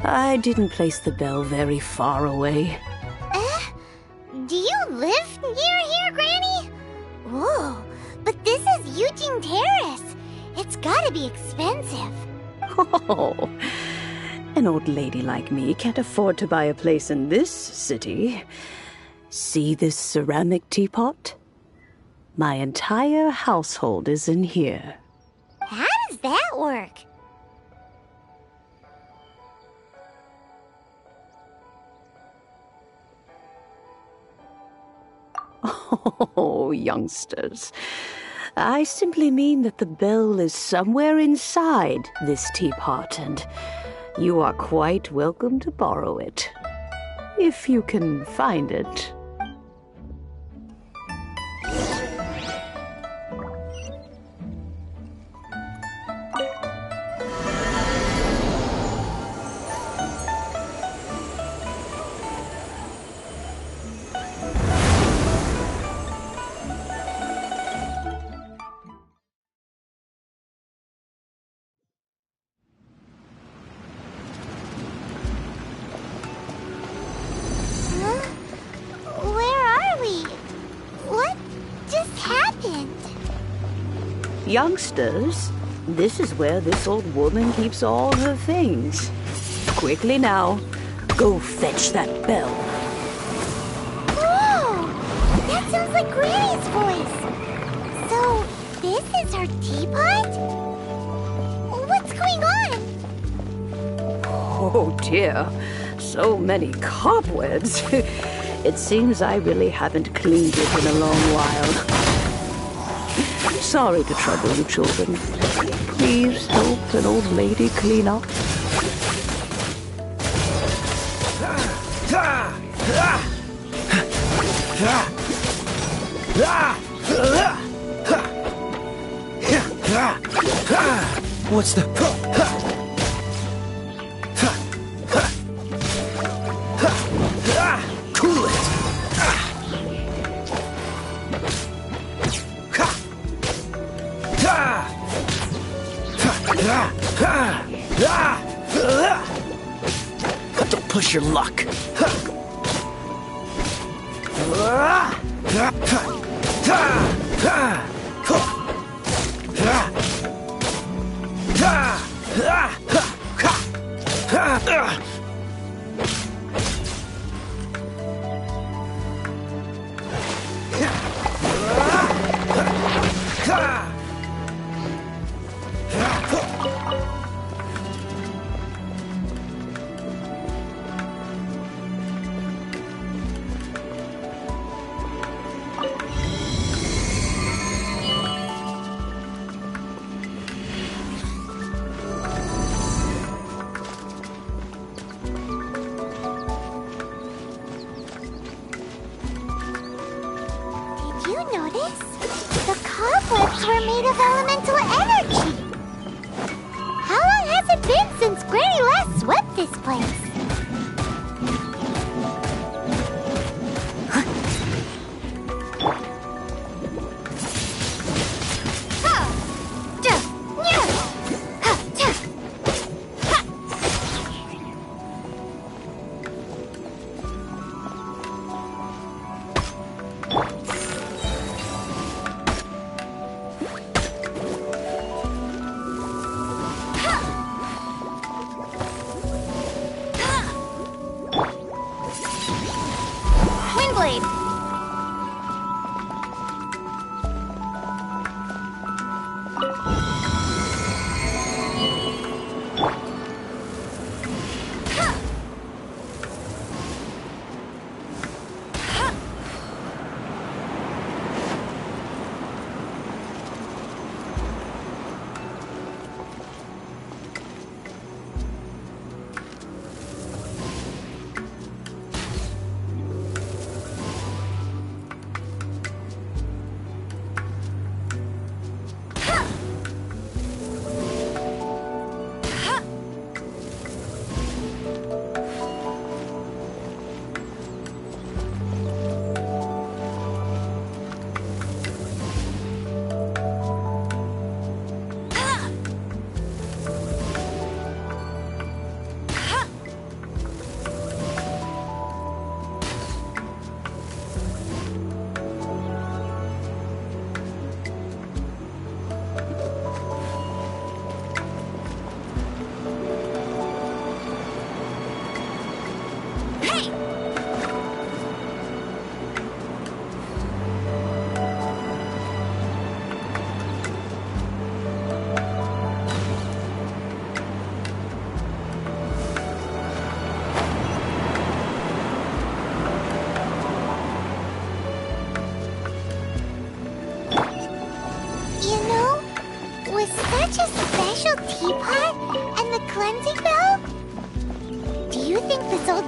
I didn't place the bell very far away. Do you live near here, Granny? Whoa, but this is Eugene Terrace. It's gotta be expensive. Oh, an old lady like me can't afford to buy a place in this city. See this ceramic teapot? My entire household is in here. How does that work? Oh, youngsters. I simply mean that the bell is somewhere inside this teapot, and you are quite welcome to borrow it, if you can find it. Youngsters, this is where this old woman keeps all her things. Quickly now, go fetch that bell. Whoa! That sounds like Granny's voice. So, this is her teapot? What's going on? Oh dear, so many cobwebs. It seems I really haven't cleaned it in a long while. Sorry to trouble you, children. Please help an old lady clean up. What's the... Cool it! Don't push your luck. Were made of elemental energy. How long has it been since Granny last swept this place?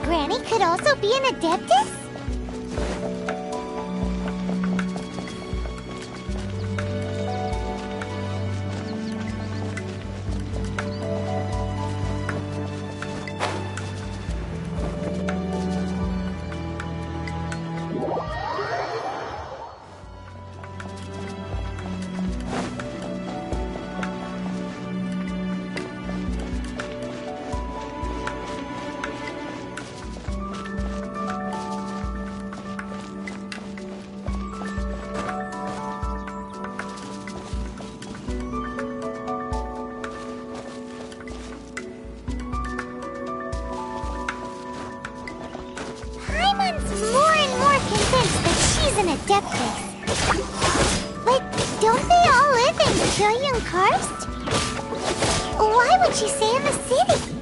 Granny could also be an Adeptus? An Adeptus. But don't they all live in Trillium Karst? Why would she stay in the city?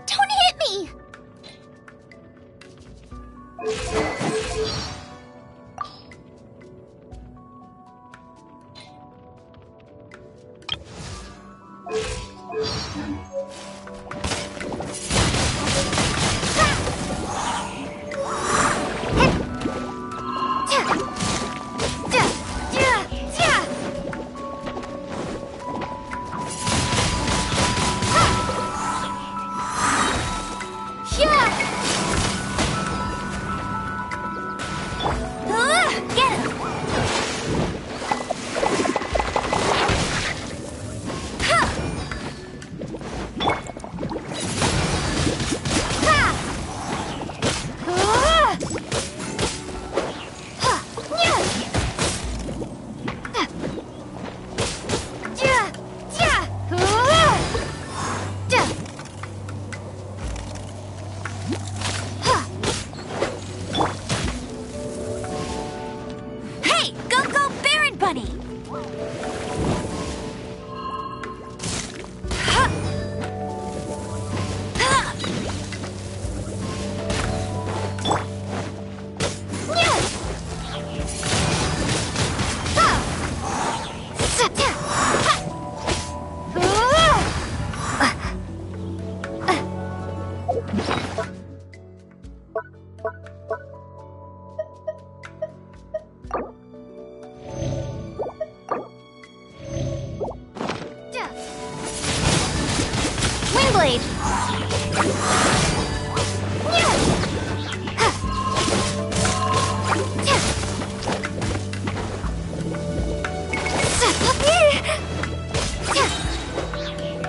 Don't hit me!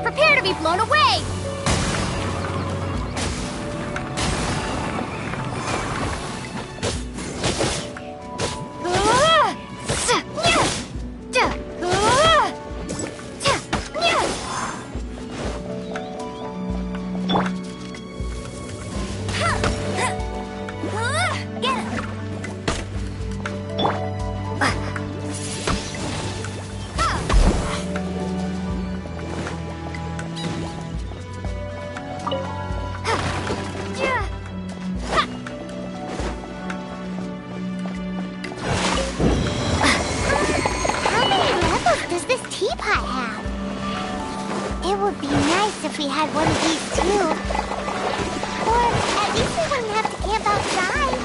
Prepare to be blown away! does this teapot have? It would be nice if we had one of these too. Or at least we wouldn't have to camp outside.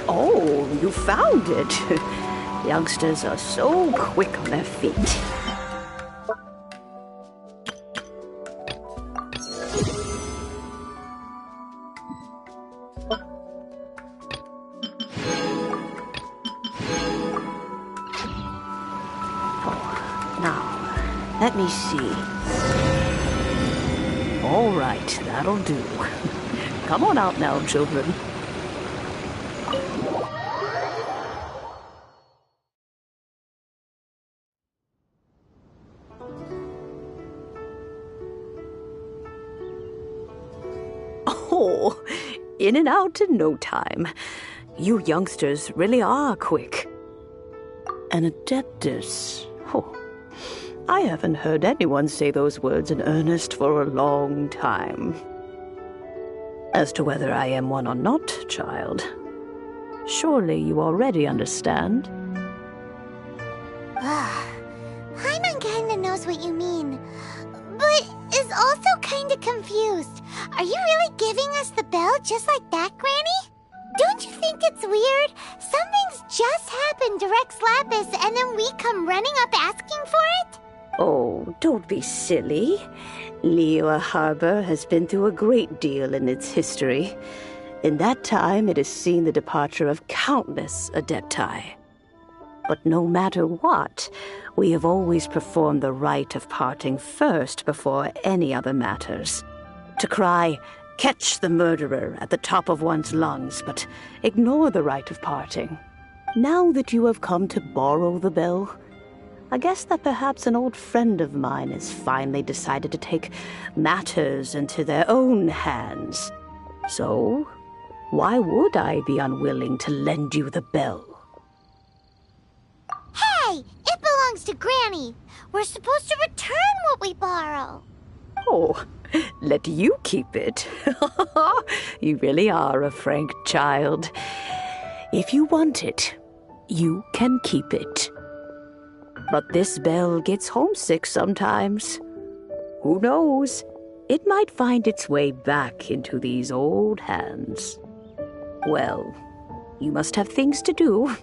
Oh, you found it. Youngsters are so quick on their feet. Now, let me see. All right, that'll do. Come on out now, children. Oh, in and out in no time. You youngsters really are quick. An adeptus. Oh, I haven't heard anyone say those words in earnest for a long time. As to whether I am one or not, child, surely you already understand. Paimon kinda knows what you mean, but is also kinda confused. Are you really giving us the bell just like that, Granny? Don't you think it's weird? Something's just happened to Rex Lapis and then we come running up asking for it? Oh, don't be silly. Liyue Harbor has been through a great deal in its history. In that time, it has seen the departure of countless adepti. But no matter what, we have always performed the rite of parting first before any other matters. To cry, "Catch the murderer," at the top of one's lungs, but ignore the rite of parting. Now that you have come to borrow the bell, I guess that perhaps an old friend of mine has finally decided to take matters into their own hands. So, why would I be unwilling to lend you the bell? Hey! It belongs to Granny! We're supposed to return what we borrow! Oh, let you keep it. You really are a frank child. If you want it, you can keep it. But this bell gets homesick sometimes. Who knows? It might find its way back into these old hands. Well, you must have things to do.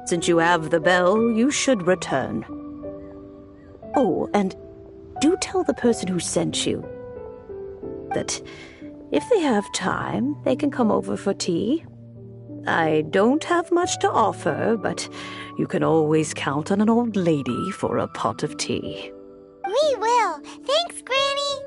Since you have the bell, you should return. Oh, and do tell the person who sent you that if they have time, they can come over for tea. I don't have much to offer, but you can always count on an old lady for a pot of tea. We will. Thanks, Granny.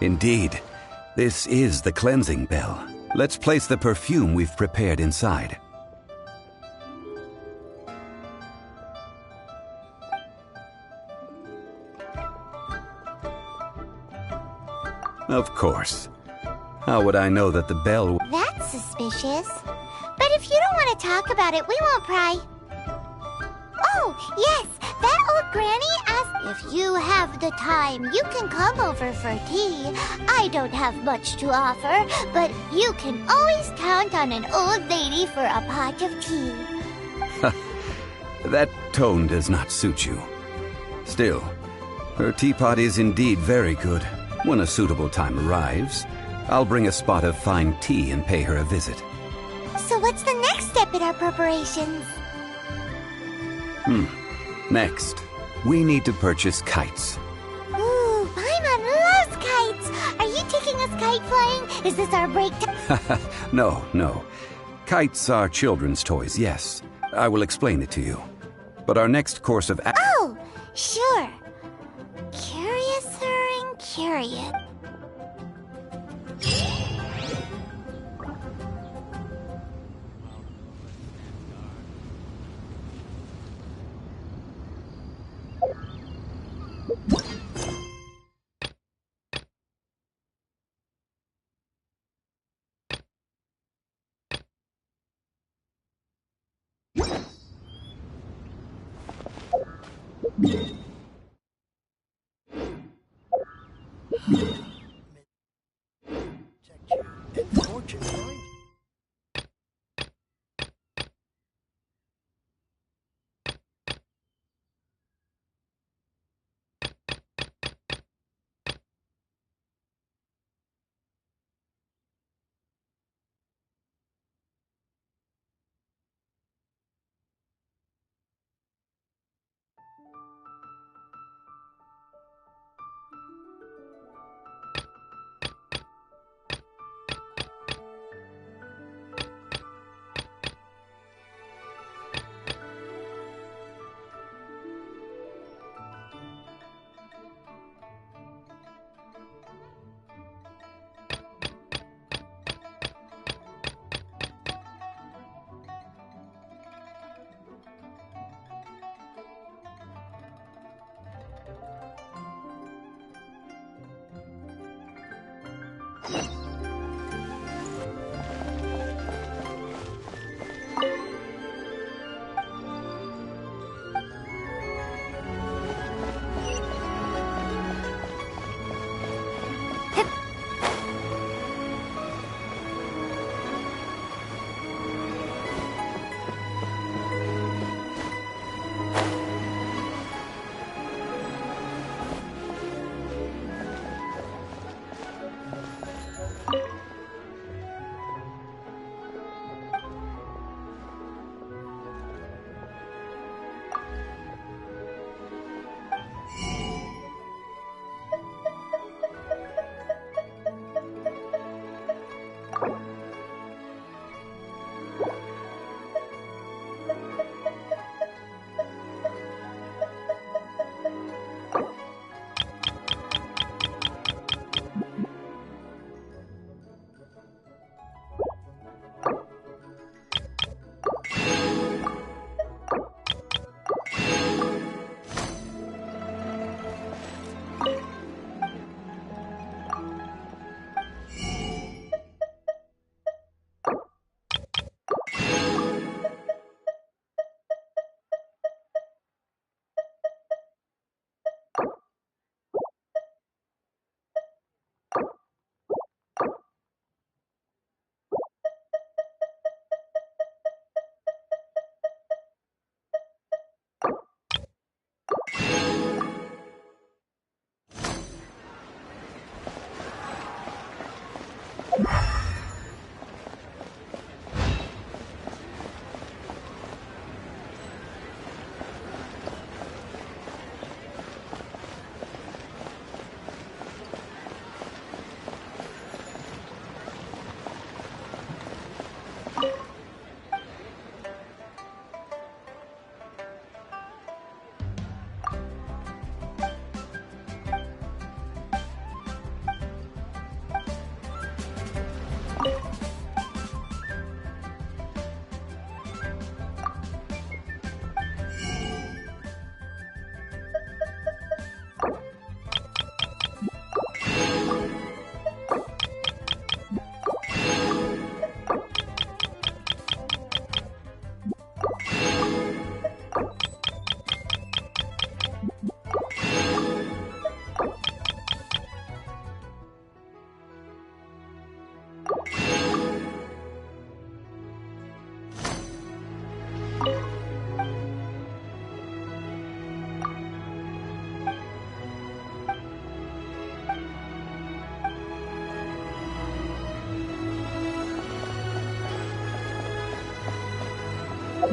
Indeed, this is the cleansing bell. Let's place the perfume we've prepared inside. Of course. How would I know that the bell... That's suspicious. But if you don't want to talk about it, we won't pry. Oh, yes, that old granny asked if you have the time, you can come over for tea. I don't have much to offer, but you can always count on an old lady for a pot of tea. That tone does not suit you. Still, her teapot is indeed very good. When a suitable time arrives, I'll bring a spot of fine tea and pay her a visit. So what's the next step in our preparations? Next, we need to purchase kites. Ooh, Paimon loves kites! Are you taking us kite flying? Is this our break time? No. Kites are children's toys, yes. I will explain it to you. But our next course of Oh, sure. Curiouser and curious. Try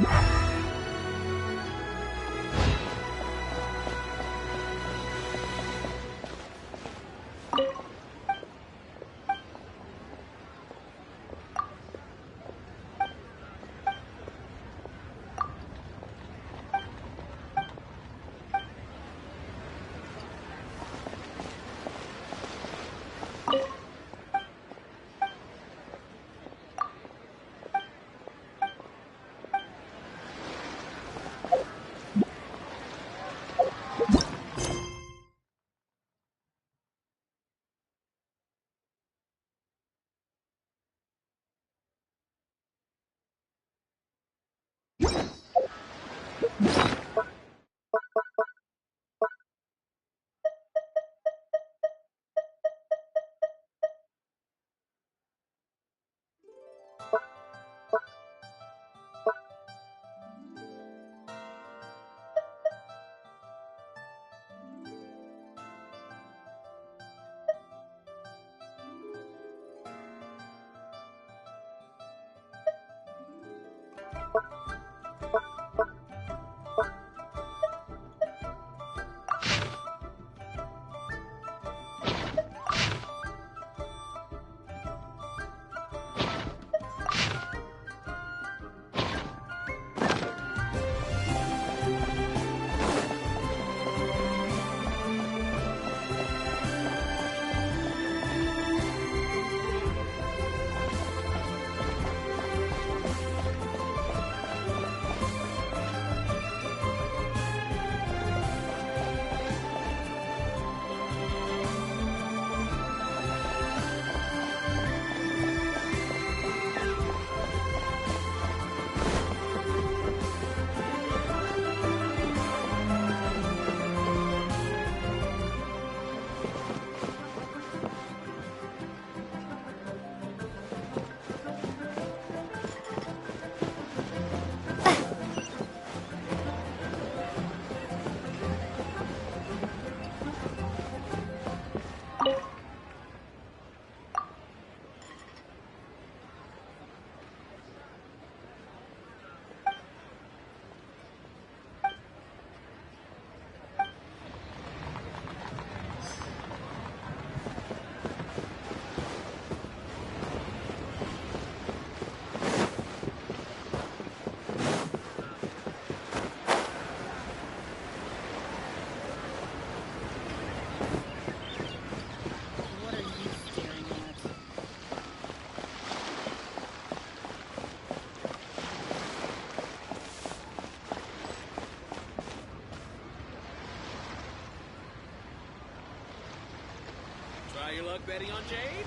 your luck betting on Jade?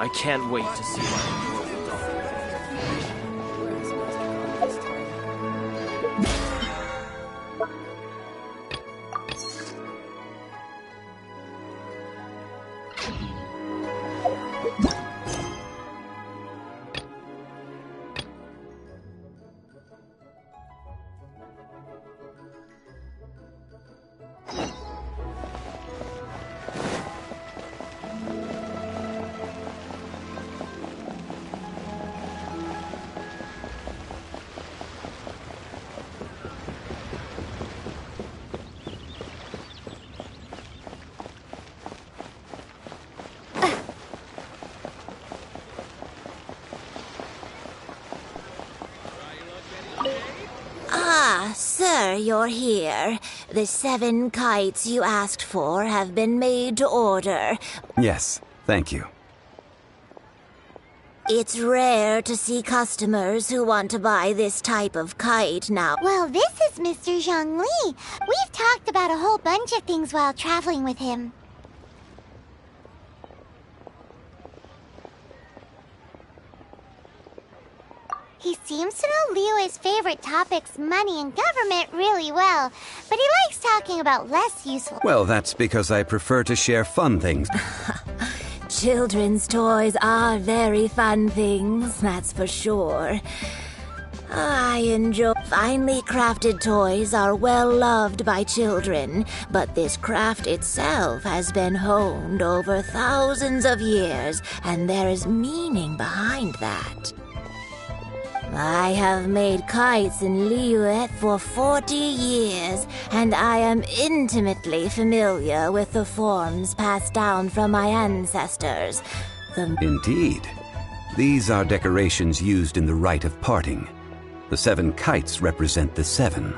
I can't wait to see my adorable daughter. you're here. The 7 kites you asked for have been made to order. Yes, thank you. It's rare to see customers who want to buy this type of kite now. Well, this is Mr. Zhongli. We've talked about a whole bunch of things while traveling with him. He seems to know Liyue's favorite topics, money and government, really well, but he likes talking about less useful... Well, that's because I prefer to share fun things. Children's toys are very fun things, that's for sure. I enjoy... Finely crafted toys are well loved by children, but this craft itself has been honed over thousands of years, and there is meaning behind that. I have made kites in Liyue for 40 years, and I am intimately familiar with the forms passed down from my ancestors. Indeed. These are decorations used in the rite of parting. The 7 kites represent the 7.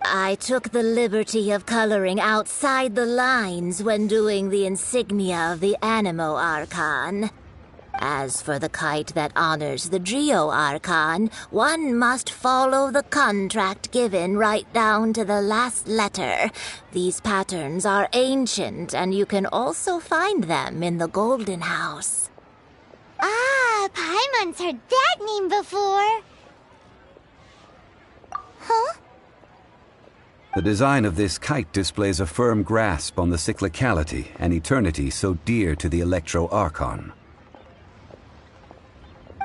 I took the liberty of coloring outside the lines when doing the insignia of the Animo Archon. As for the kite that honors the Geo Archon, one must follow the contract given right down to the last letter. These patterns are ancient, and you can also find them in the Golden House. Ah, Paimon's heard that name before. Huh? The design of this kite displays a firm grasp on the cyclicality and eternity so dear to the Electro Archon.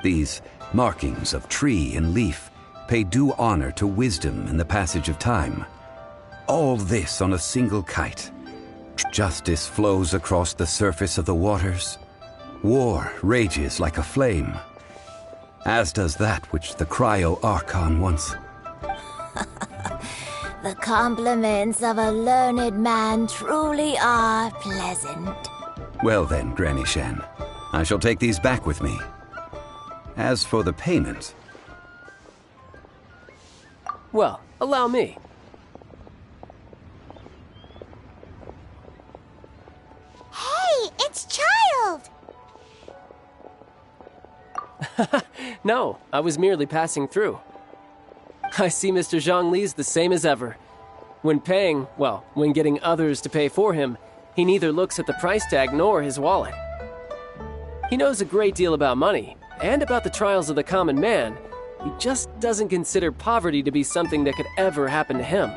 These markings of tree and leaf pay due honor to wisdom and the passage of time. All this on a single kite. Justice flows across the surface of the waters. War rages like a flame, as does that which the Cryo Archon once... The compliments of a learned man truly are pleasant. Well then, Granny Shan, I shall take these back with me. As for the payment... Well, allow me. Hey, it's Child! No, I was merely passing through. I see Mr. Zhongli's the same as ever. When paying, well, when getting others to pay for him, he neither looks at the price tag nor his wallet. He knows a great deal about money, and about the trials of the common man. He just doesn't consider poverty to be something that could ever happen to him.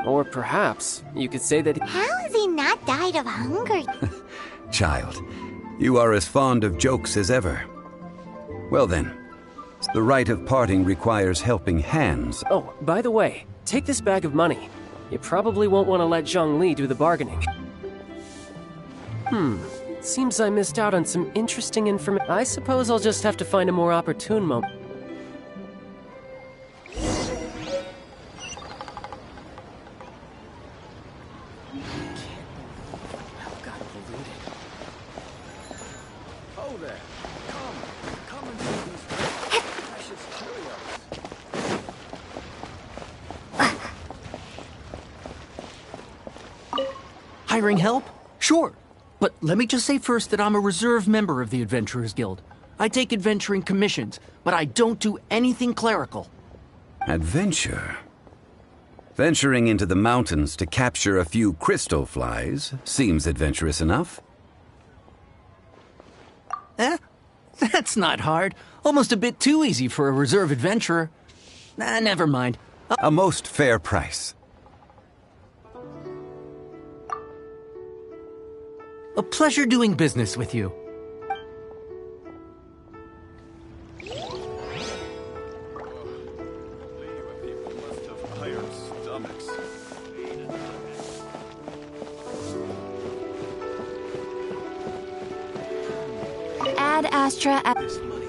Or perhaps you could say that How has he not died of hunger? Child, you are as fond of jokes as ever. Well then, the rite of parting requires helping hands. Oh, by the way, take this bag of money. You probably won't want to let Zhongli do the bargaining. Seems I missed out on some interesting information. I suppose I'll just have to find a more opportune moment. Oh there. Come and see these precious Cheerios. Hiring help? Sure. But let me just say first that I'm a reserve member of the Adventurers Guild. I take adventuring commissions, but I don't do anything clerical. Adventure? Venturing into the mountains to capture a few crystal flies seems adventurous enough. That's not hard. Almost a bit too easy for a reserve adventurer. Never mind. A most fair price. A pleasure doing business with you. People must have iron stomachs. Ad Astra at This money.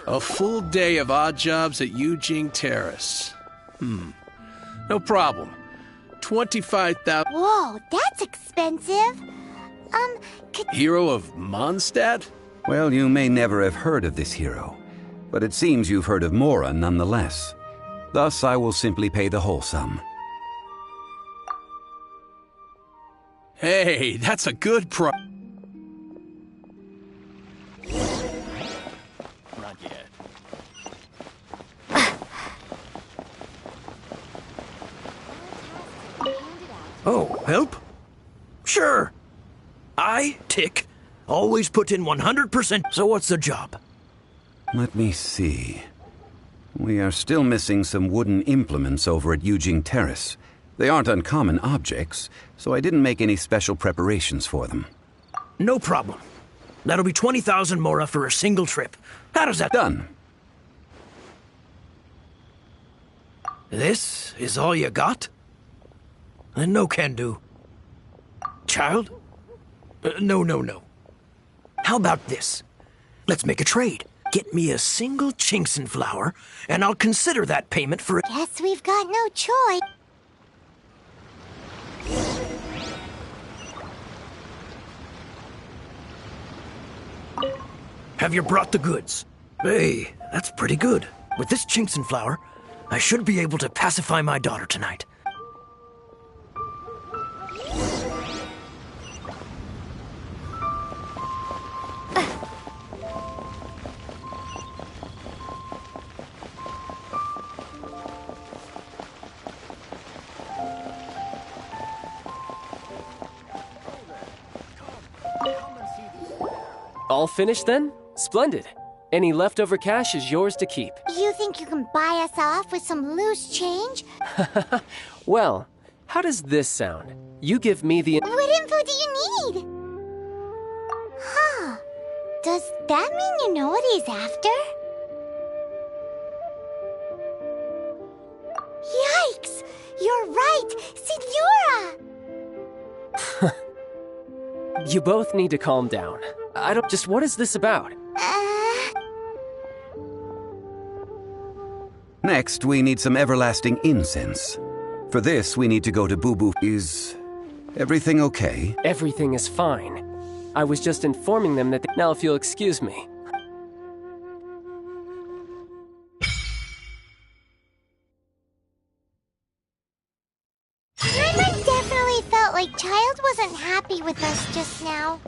A full day of odd jobs at Eugene Terrace. No problem. 25,000. Whoa, that's expensive. Hero of Mondstadt? Well, you may never have heard of this hero, but it seems you've heard of Mora nonetheless. Thus, I will simply pay the whole sum. Hey, that's a good price. Not yet. Oh, help? Sure. I, Tick, always put in 100%. So what's the job? Let me see. We are still missing some wooden implements over at Eugene Terrace. They aren't uncommon objects, so I didn't make any special preparations for them. No problem. That'll be 20,000 mora for a single trip. How does that... Done. This is all you got? Then no can do. Child? No. How about this? Let's make a trade. Get me a single Chinxin flower, and I'll consider that payment for... Guess we've got no choice. Have you brought the goods? Hey, that's pretty good. With this Chinxin flower, I should be able to pacify my daughter tonight. All finished then? Splendid. Any leftover cash is yours to keep. You think you can buy us off with some loose change? Well, how does this sound? You give me the... What info do you need? Huh. Does that mean you know what he's after? Yikes! You're right! Signora! You both need to calm down. I don't... Just what is this about? Next, we need some everlasting incense. For this, we need to go to Boo Boo. Is everything okay? Everything is fine. I was just informing them that now if you'll excuse me. Paimon definitely felt like Child wasn't happy with us just now.